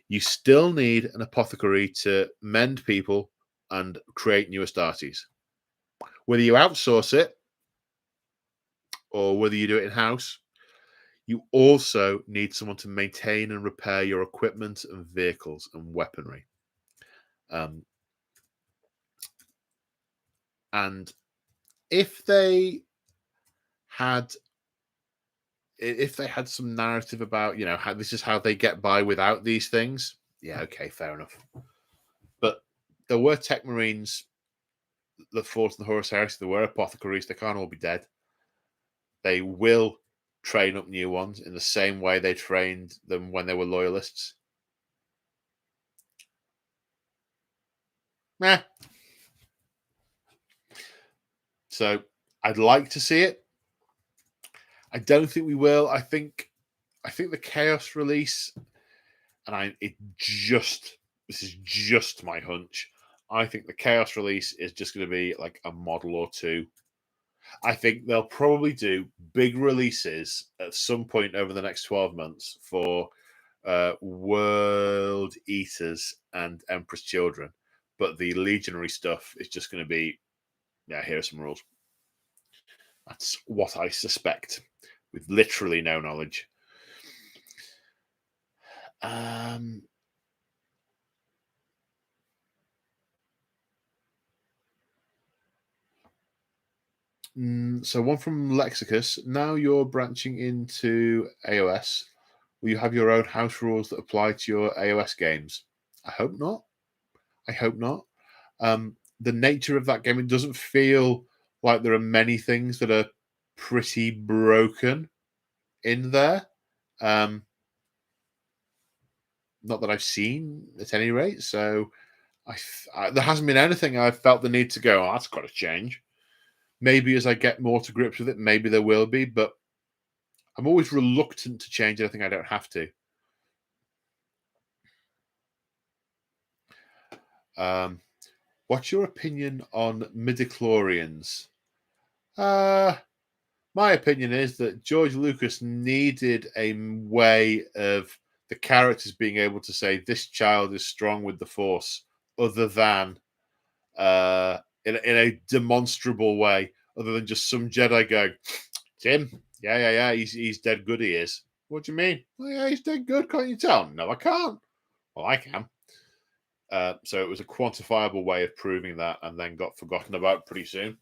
You still need an apothecary to mend people and create new Astartes. Whether you outsource it or whether you do it in-house, you also need someone to maintain and repair your equipment and vehicles and weaponry. And if they had some narrative about, how this is how they get by without these things, yeah, okay, fair enough. But there were Tech Marines that fought in the Horus Heresy. There were apothecaries. They can't all be dead. They will train up new ones in the same way they trained them when they were Loyalists. Meh. So I'd like to see it. I don't think we will. I think the Chaos release, and this is just my hunch. I think the Chaos release is just going to be like a model or two. I think they'll probably do big releases at some point over the next 12 months for World Eaters and Emperor's Children. But the Legionary stuff is just going to be, here are some rules. That's what I suspect, with literally no knowledge. So one from Lexicus. Now you're branching into AOS. Will you have your own house rules that apply to your AOS games? I hope not. The nature of that game, it doesn't feel like there are many things that are pretty broken in there. Not that I've seen at any rate. So there hasn't been anything I've felt the need to go, oh, that's got to change. Maybe as I get more to grips with it, maybe there will be, but I'm always reluctant to change anything I don't have to. What's your opinion on midichlorians? My opinion is that George Lucas needed a way of the characters being able to say, this child is strong with the Force, other than in a demonstrable way, other than just some Jedi going, Tim, yeah, he's dead good, he is. What do you mean? Well, yeah, he's dead good, can't you tell? No, I can't. Well, I can. So it was a quantifiable way of proving that, and then got forgotten about pretty soon.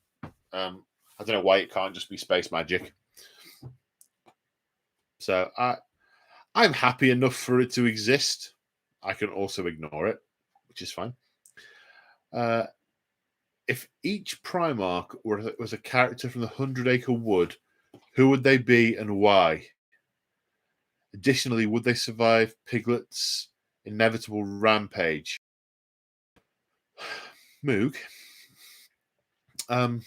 I don't know why it can't just be space magic. So I'm happy enough for it to exist. I can also ignore it, which is fine. If each Primarch was a character from the 100 Acre Wood, who would they be and why? Additionally, would they survive Piglet's inevitable rampage. Moog, are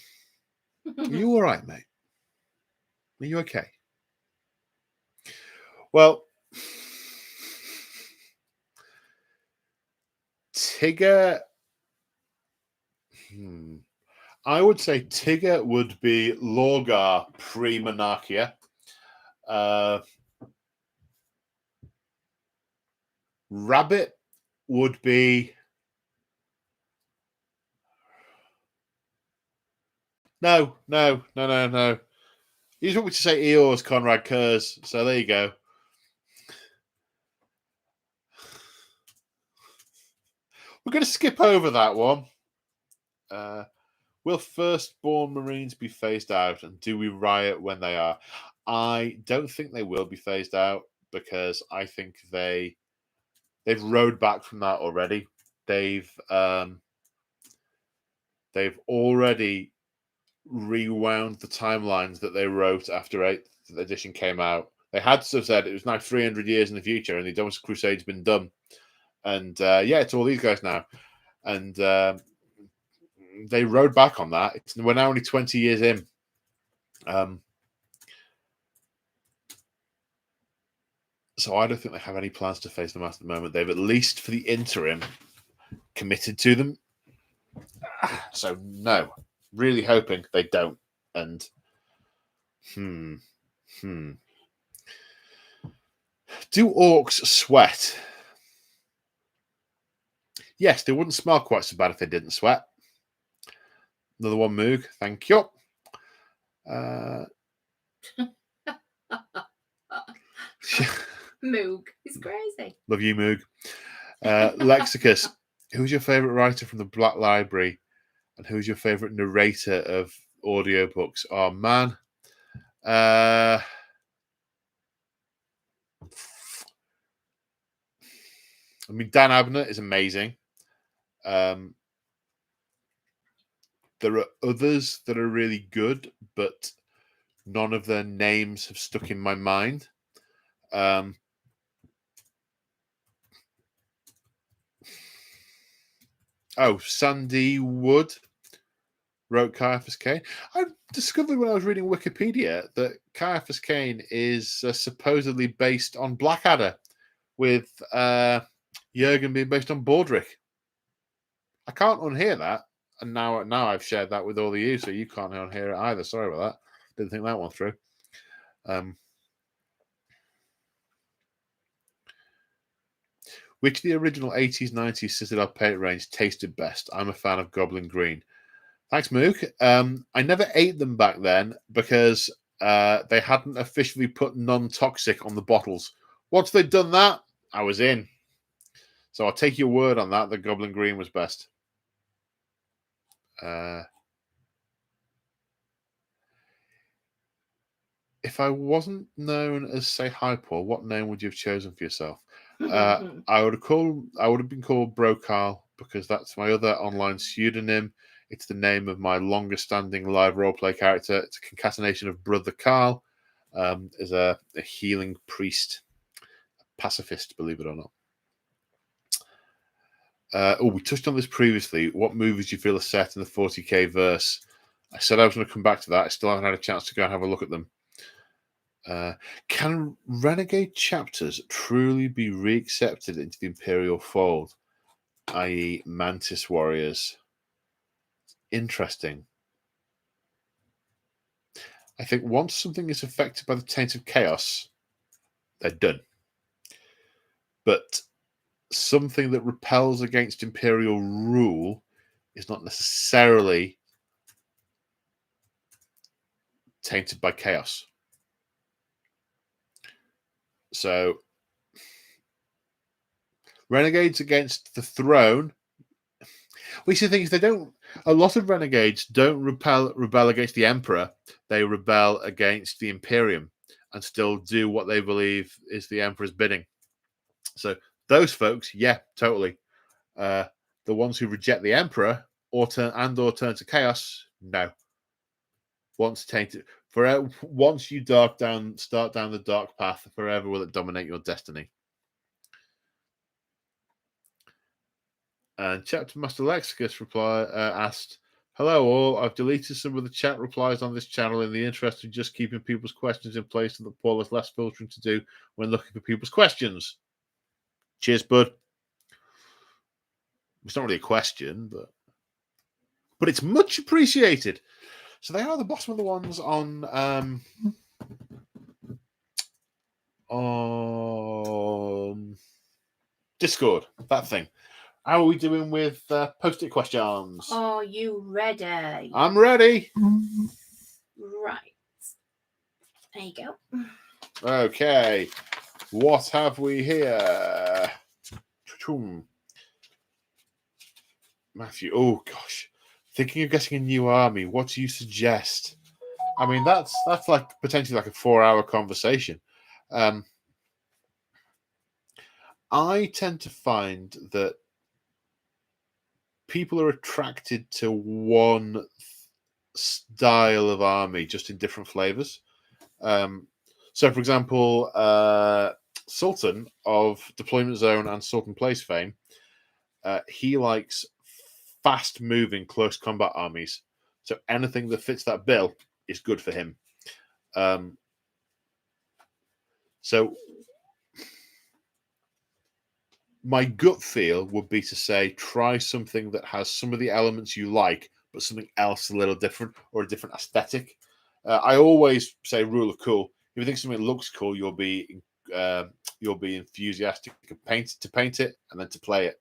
you all right, mate? Are you okay? Well, Tigger. I would say Tigger would be Lorgar pre-Monarchia. Rabbit would be... No. You just want me to say Eeyores, Conrad Kurz. So there you go. We're going to skip over that one. Will firstborn Marines be phased out, and do we riot when they are? I don't think they will be phased out, because I think they've rode back from that already. They've already rewound the timelines that they wrote after 8th edition came out. They had to have said it was now 300 years in the future, and the Dumbest Crusade's been done. And it's all these guys now. And they rode back on that. We're now only 20 years in. So I don't think they have any plans to phase them out at the moment. They've, at least for the interim, committed to them. So no, really hoping they don't. And do orcs sweat? Yes, they wouldn't smell quite so bad if they didn't sweat. Another one, Moog. Thank you. Moog. He's crazy. Love you, Moog. Lexicus. Who's your favourite writer from the Black Library? And who's your favourite narrator of audiobooks? Oh, man. I mean, Dan Abnett is amazing. There are others that are really good, but none of their names have stuck in my mind. Sandy Wood wrote Caiaphas Cain. I discovered when I was reading Wikipedia that Caiaphas Cain is supposedly based on Blackadder, with Jurgen being based on Baldric. I can't unhear that, and now I've shared that with all of you, so you can't unhear it either. Sorry about that. Didn't think that one through. Which of the original 80s, 90s Citadel paint range tasted best? I'm a fan of Goblin Green. Thanks, Mook. I never ate them back then because they hadn't officially put non-toxic on the bottles. Once they'd done that, I was in. So I'll take your word on that. The Goblin Green was best. If I wasn't known as, say, Hi Paul, what name would you have chosen for yourself? I would have been called Bro Carl, because that's my other online pseudonym. It's the name of my longest-standing live roleplay character. It's a concatenation of Brother Carl, as a healing priest, a pacifist, believe it or not. We touched on this previously. What movies do you feel are set in the 40k verse? I said I was going to come back to that. I still haven't had a chance to go and have a look at them. Can renegade chapters truly be reaccepted into the Imperial fold, i.e. Mantis warriors? Interesting. I think once something is affected by the taint of chaos, they're done. But something that repels against Imperial rule is not necessarily tainted by chaos. So, renegades against the throne. We see things they don't. A lot of renegades don't rebel against the Emperor. They rebel against the Imperium and still do what they believe is the Emperor's bidding. So those folks, yeah, totally. The ones who reject the Emperor or turn to chaos, no. Once tainted, forever. Once you start down the dark path, forever will it dominate your destiny. And Chapter Master Lexicus asked, "Hello all, I've deleted some of the chat replies on this channel in the interest of just keeping people's questions in place so that Paul has less filtering to do when looking for people's questions." Cheers, bud. It's not really a question, but it's much appreciated. So they are the bottom of the ones on Discord, that thing. How are we doing with post-it questions? Are you ready? I'm ready. Right. There you go. Okay. What have we here? Matthew. Oh gosh. Thinking of getting a new army. What do you suggest? I mean, that's like potentially like a 4-hour conversation. I tend to find that people are attracted to one style of army just in different flavors. So, for example, Sultan of Deployment Zone and Sultan Place fame, he likes fast-moving, close combat armies. So anything that fits that bill is good for him. So my gut feel would be to say try something that has some of the elements you like, but something else a little different or a different aesthetic. I always say rule of cool. If you think something looks cool, you'll be enthusiastic to paint it and then to play it.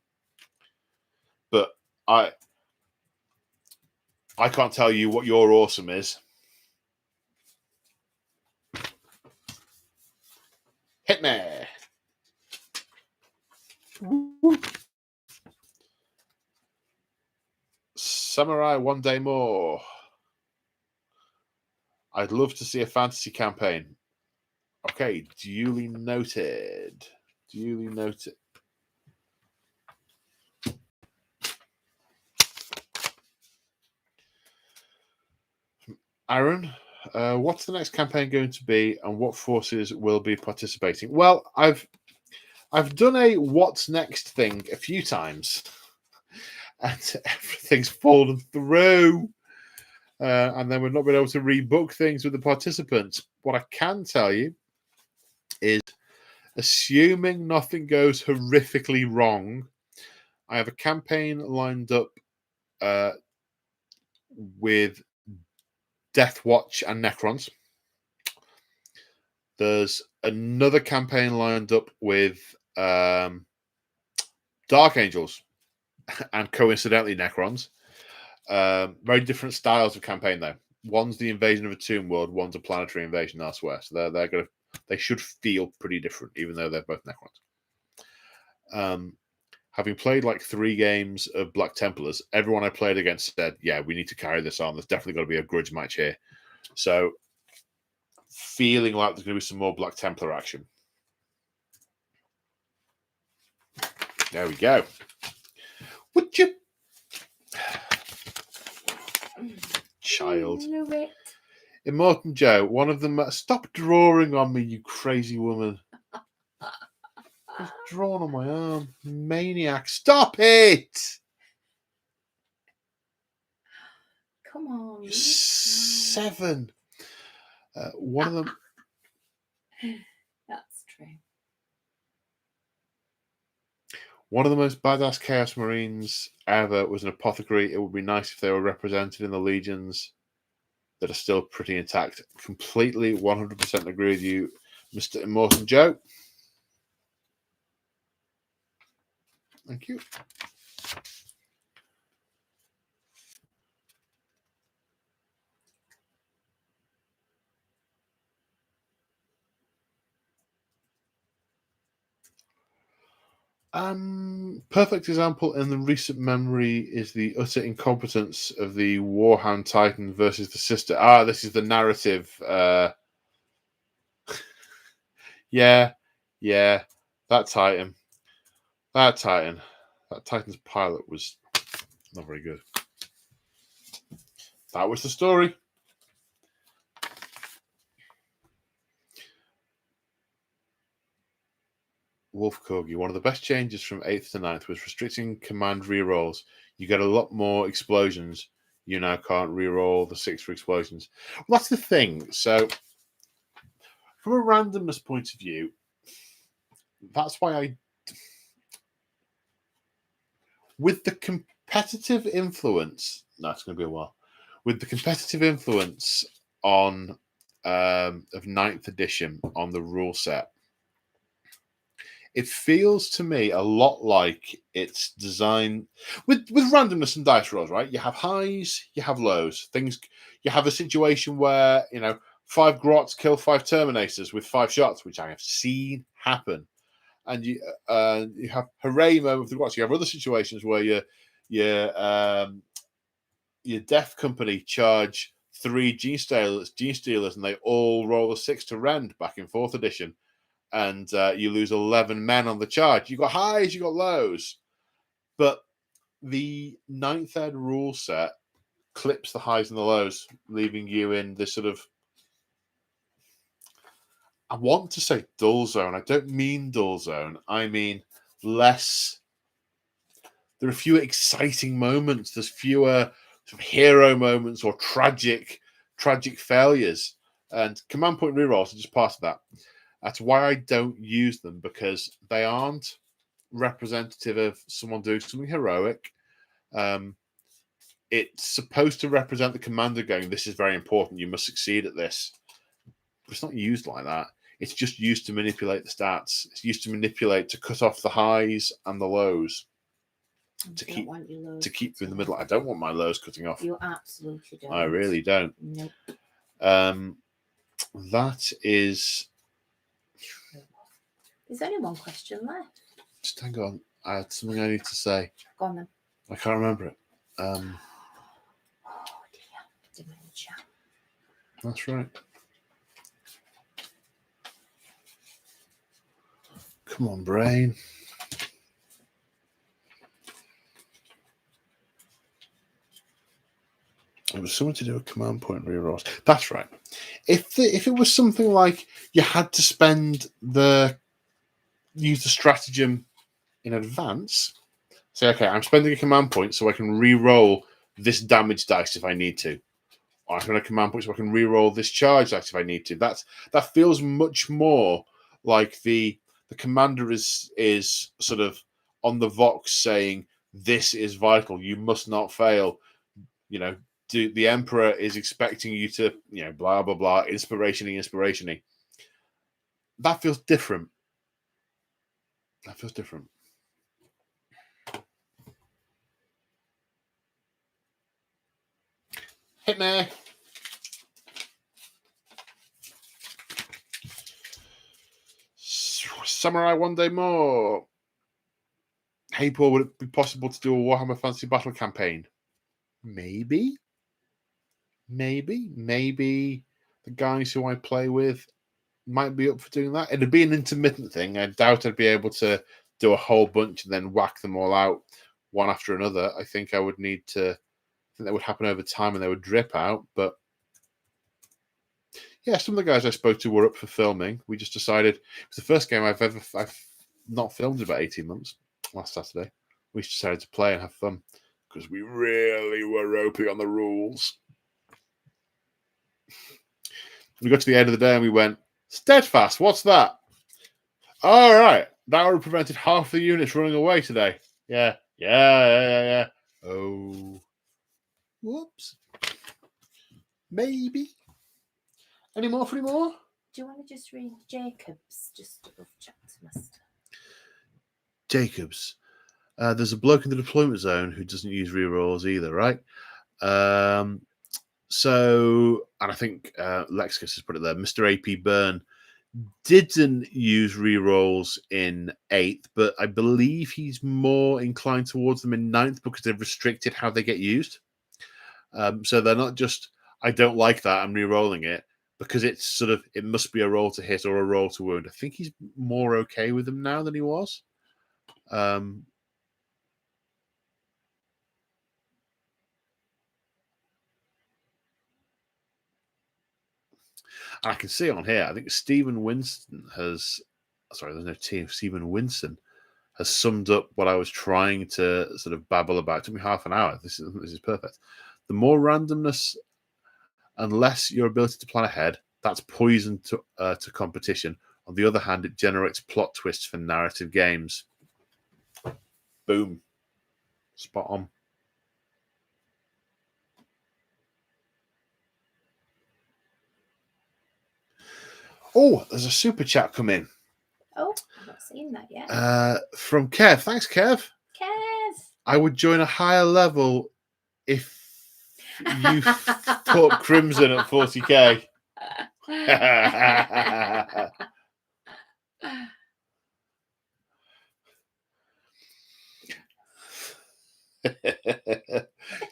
But I can't tell you what your awesome is. Hit me. Samurai one day more. I'd love to see a fantasy campaign. Okay, duly noted. Duly noted. Aaron, what's the next campaign going to be, and what forces will be participating? Well, I've done a what's next thing a few times, and everything's fallen through, and then we've not been able to rebook things with the participants. What I can tell you is, assuming nothing goes horrifically wrong, I have a campaign lined up with Death Watch and Necrons. There's another campaign lined up with Dark Angels and coincidentally Necrons. Very different styles of campaign though. One's the invasion of a tomb world, one's a planetary invasion elsewhere. So they should feel pretty different, even though they're both Necrons. Having played like 3 games of Black Templars, everyone I played against said, "Yeah, we need to carry this on. There's definitely got to be a grudge match here." So, feeling like there's going to be some more Black Templar action. There we go. Would you, child? Immortan Joe, one of them. Stop drawing on me, you crazy woman. I've drawn on my arm. Maniac. Stop it! Come on. You're 7. One of them. That's true. One of the most badass Chaos Marines ever was an apothecary. It would be nice if they were represented in the legions that are still pretty intact. Completely 100% agree with you, Mr. Immortan Joe. Thank you. Perfect example in the recent memory is the utter incompetence of the Warhammer Titan versus the sister. This is the narrative. Yeah, that Titan. That Titan's pilot was not very good. That was the story. Wolf Corgi, one of the best changes from 8th to 9th was restricting command rerolls. You get a lot more explosions. You now can't reroll the 6 for explosions. Well, that's the thing. So, from a randomness point of view, that's why with the competitive influence, no, it's going to be a while. With the competitive influence of 9th edition on the rule set, it feels to me a lot like it's designed with randomness and dice rolls, right? You have highs, you have lows. You have a situation where 5 grots kill 5 terminators with 5 shots, which I have seen happen. And you have hooray moment with the grots. You have other situations where your death company charge 3 gene stealers, and they all roll a 6 to rend back in 4th edition. And you lose 11 men on the charge. You got highs, you got lows. But the 9th ed rule set clips the highs and the lows, leaving you in this sort of, I want to say dull zone. I don't mean dull zone. I mean less. There are fewer exciting moments. There's fewer sort of hero moments or tragic failures. And command point rerolls are just part of that. That's why I don't use them, because they aren't representative of someone doing something heroic. It's supposed to represent the commander going, this is very important, you must succeed at this. But it's not used like that. It's just used to manipulate the stats. It's used to cut off the highs and the lows. To keep you in the middle. I don't want my lows cutting off. You absolutely don't. I really don't. Nope. That is... There's only one question left. Just hang on. I had something I need to say. Go on then. I can't remember it. Oh dear. Dementia. That's right. Come on, brain. It was something to do with command point rerolls. That's right. If it was something like you had to use the stratagem in advance, say, okay, I'm spending a command point so I can re-roll this damage dice if I need to. Or I'm spending a command point so I can re-roll this charge dice if I need to. That feels much more like the commander is sort of on the Vox saying, this is vital, you must not fail. The Emperor is expecting you to, blah, blah, blah, inspiration-y. That feels different. Hit me. Samurai one day more. Hey, Paul, would it be possible to do a Warhammer Fantasy Battle campaign? Maybe the guys who I play with might be up for doing that. It'd be an intermittent thing. I doubt I'd be able to do a whole bunch and then whack them all out one after another. I think that would happen over time and they would drip out. But yeah, some of the guys I spoke to were up for filming. We just decided it was the first game I've not filmed in about 18 months. Last Saturday, we decided to play and have fun because we really were ropey on the rules. We got to the end of the day and we went, Steadfast, what's that? All right, that would have prevented half the units running away today. Yeah. Oh, whoops. Maybe. Any more? Do you want to just read Jacob's just above chapter master? Jacob's. There's a bloke in the deployment zone who doesn't use rerolls either, right? So, and I think Lexicus has put it there. Mr. AP Byrne didn't use rerolls in 8th, but I believe he's more inclined towards them in 9th because they've restricted how they get used. So they're not just, I don't like that, I'm rerolling it, because it's sort of, it must be a roll to hit or a roll to wound. I think he's more okay with them now than he was. I can see on here, I think Stephen Winston has sorry, there's no T. Stephen Winson has summed up what I was trying to sort of babble about. It took me half an hour. This is perfect. The more randomness and less your ability to plan ahead, that's poison to competition. On the other hand, it generates plot twists for narrative games. Boom. Spot on. Oh, there's a super chat come in. Oh, I've not seen that yet. From Kev. Thanks, Kev. Kev. I would join a higher level if you put Crimson at 40k.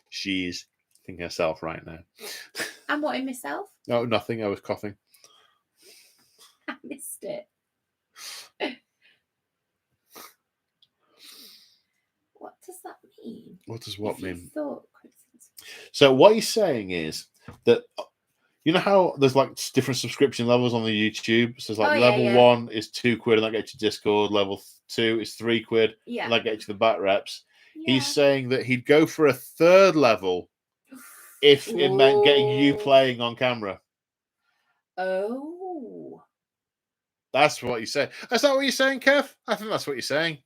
She's thinking herself right now. I'm wanting myself. No, nothing. I was coughing. I missed it. What does that mean? What does what mean? So what he's saying is that, you know how there's like different subscription levels on the YouTube? So it's like level 1 is £2 and that gets you Discord. Level 2 is £3 and that gets you the bat reps. Yeah. He's saying that he'd go for a third level if it meant getting you playing on camera. Oh. That's what he's saying. Is that what you're saying, Kev? I think that's what you're saying.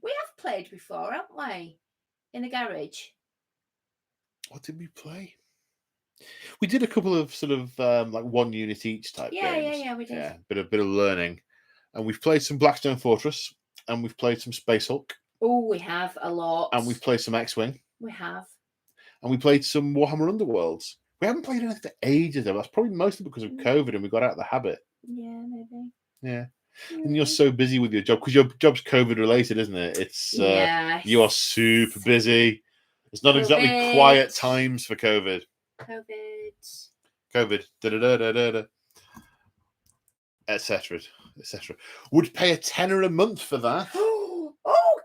We have played before, haven't we? In the garage. What did we play? We did a couple of sort of like 1 unit each type games. Yeah, we did. Yeah, bit of learning. And we've played some Blackstone Fortress, and we've played some Space Hulk. Oh, we have a lot. And we've played some X-Wing. We have. And we played some Warhammer Underworlds. We haven't played anything for ages, though. That's probably mostly because of COVID and we got out of the habit. Yeah, maybe. Yeah. And you're so busy with your job because your job's COVID related, isn't it? It's you are super busy. It's not exactly quiet times for COVID. COVID. Etc. Would pay £10 a month for that. Oh,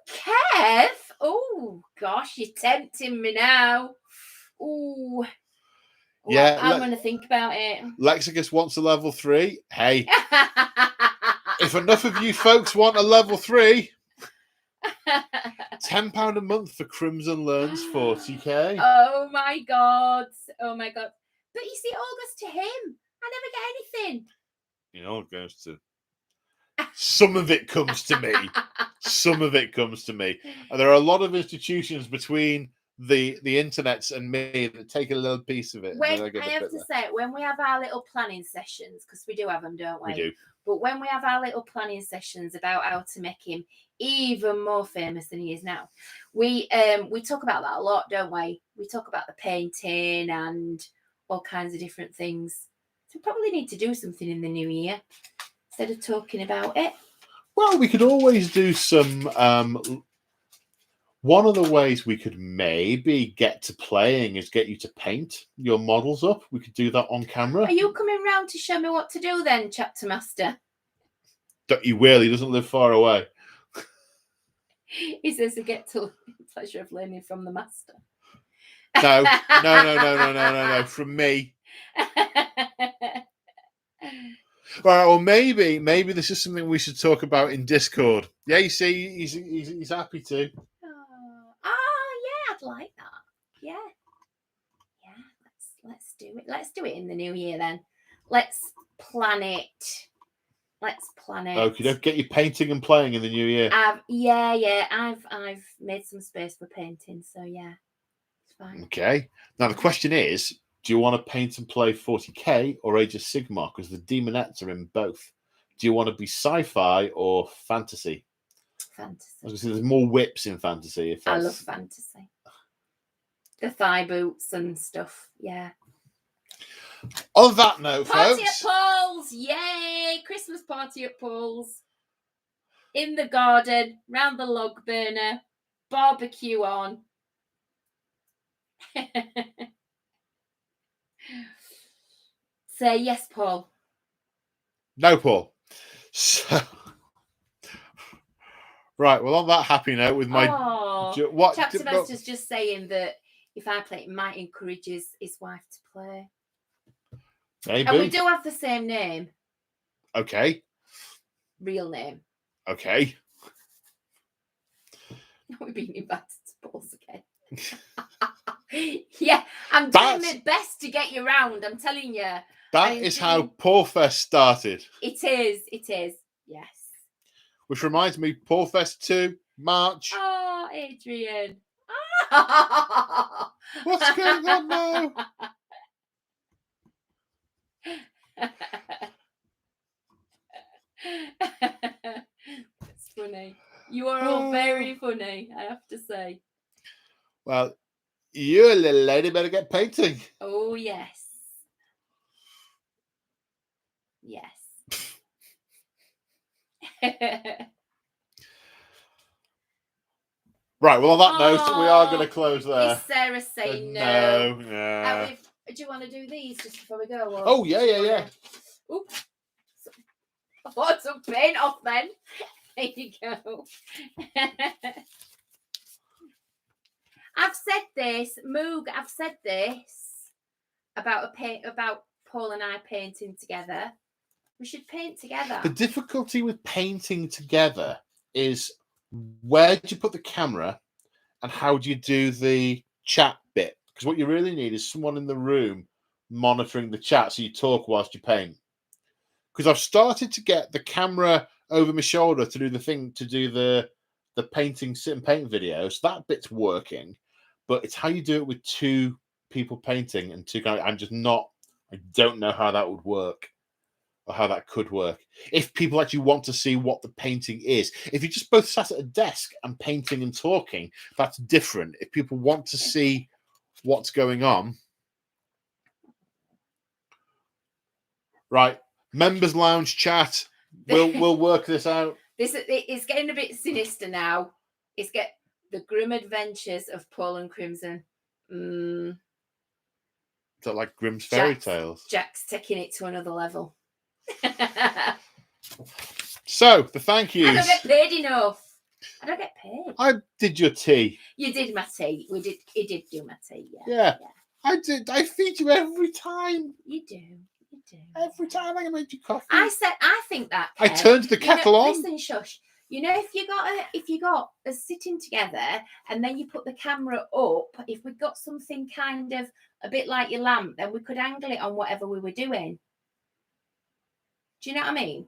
Kev! Oh gosh, you're tempting me now. Oh. Yeah, I'm going to think about it. Lexicus wants a level 3. Hey. If enough of you folks want a level 3, £10 a month for Crimson Learns 40k. Oh my god. But you see, it all goes to him. I never get anything. It all goes to... Some of it comes to me. Some of it comes to me. And there are a lot of institutions between the internets and me that take a little piece of it. I have to say, when we have our little planning sessions, because we do have them, don't we? We do. But when we have our little planning sessions about how to make him even more famous than he is now, we talk about that a lot, don't we? We talk about the painting and all kinds of different things. So we probably need to do something in the new year instead of talking about it. Well, we could always do some... one of the ways we could maybe get to playing is get you to paint your models up. We could do that on camera. Are you coming round to show me what to do then, Chapter Master? He will. He doesn't live far away. He says to get to the pleasure of learning from the master. No. From me. Right, or maybe this is something we should talk about in Discord. Yeah, you see, he's happy to. Yeah, I'd like that. Yeah, let's do it. Let's do it in the new year then. Let's plan it. Okay, don't get you painting and playing in the new year. I've made some space for painting, so yeah, it's fine. Okay. Now the question is, do you want to paint and play 40k or Age of Sigmar? Because the Demonettes are in both. Do you want to be sci-fi or fantasy? Fantasy. I was going to say there's more whips in fantasy. I love fantasy. The thigh boots and stuff. Yeah. On that note, party folks. At Paul's! Yay! Christmas party at Paul's. In the garden, round the log burner, barbecue on. Say yes, Paul. No, Paul. So, right. Well, on that happy note, with my what Chapter Master's just saying that if I play, it might encourage his wife to play. Maybe. And we do have the same name. Okay. Real name. Okay. We're being invited to Paul's again. Yeah, I'm doing my best to get you round. I'm telling you. That is how Porfest started. It is. It is. Yes. Which reminds me, Porfest 2, March. Oh, Adrian. What's going on now? It's funny. You are all very funny, I have to say. Well, you little lady better get painting. Oh, yes. Yes. Right, well, on that note, we are going to close there. Is Sarah saying no? No. Do you want to do these just before we go? Or oh, yeah. Oops. I bought some paint off then. There you go. I've said this, Moog, I've said this about Paul and I painting together. We should paint together. The difficulty with painting together is where do you put the camera and how do you do the chat bit? Because what you really need is someone in the room monitoring the chat so you talk whilst you paint. Because I've started to get the camera over my shoulder to do the painting, sit and paint videos. That bit's working, but it's how you do it with two people painting and two guys. I don't know how that would work. Or how that could work. If people actually want to see what the painting is. If you just both sat at a desk and painting and talking, that's different. If people want to see what's going on. Right. Members Lounge chat. We'll work this out. It's getting a bit sinister now. It's the grim adventures of Paul and Crimson. Is that like Grimm's fairy tales? Jack's taking it to another level. So the thank yous. I don't get paid enough. I don't get paid. I did your tea. You did my tea. He did do my tea. Yeah. I did. I feed you every time. You do. Every time I made you coffee. I think that. Kev, I turned the kettle on. Listen, shush. You know, if you got us sitting together and then you put the camera up, if we got something kind of a bit like your lamp, then we could angle it on whatever we were doing. Do you know what I mean?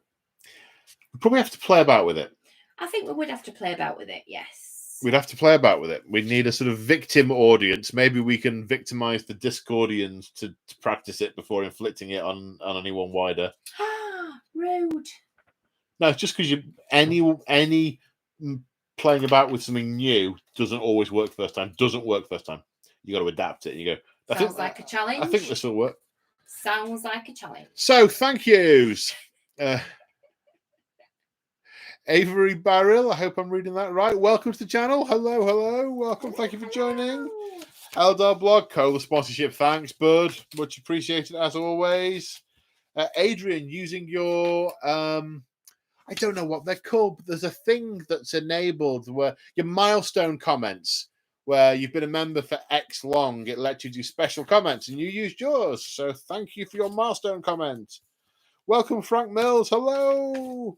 We probably have to play about with it. I think we would have to play about with it, yes. We'd have to play about with it. We'd need a sort of victim audience. Maybe we can victimize the Discordians to practice it before inflicting it on anyone wider. Rude. No, it's just because any playing about with something new doesn't always work first time. Doesn't work first time. You got to adapt it. And you go. Sounds like a challenge. I think this will work. Sounds like a challenge. So, thank yous. Avery Barrel, I hope I'm reading that right. Welcome to the channel. Hello. Welcome. Thank you for joining. Eldar Blog, Cola sponsorship. Thanks, bud. Much appreciated as always. Adrian, using your I don't know what they're called, but there's a thing that's enabled where your milestone comments, where you've been a member for X long, it lets you do special comments, and you used yours. So thank you for your milestone comment. Welcome, Frank Mills. Hello.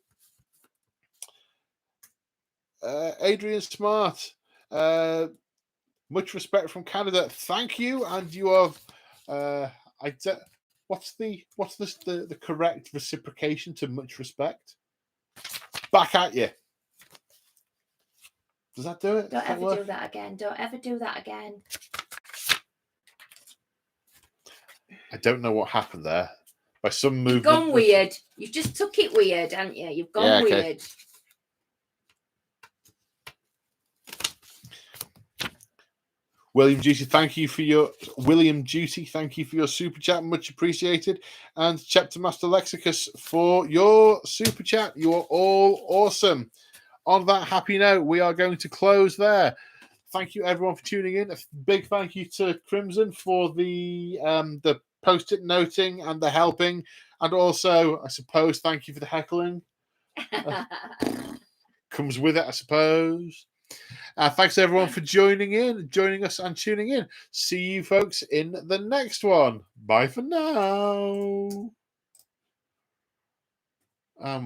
Adrian Smart. Much respect from Canada. Thank you. And you have what's the correct reciprocation to much respect? Back at you. Does that do it? Don't ever do that again. Don't ever do that again. I don't know what happened there. By some movement. You've gone weird. You've just took it weird, haven't you? You've gone weird. William Duty, thank you for your super chat, much appreciated. And Chapter Master Lexicus for your super chat. You are all awesome. On that happy note, we are going to close there. Thank you everyone for tuning in. A big thank you to Crimson for the post-it noting and the helping, and also, I suppose, thank you for the heckling. Comes with it, I suppose. Thanks everyone for joining us and tuning in. See you folks in the next one. Bye for now. And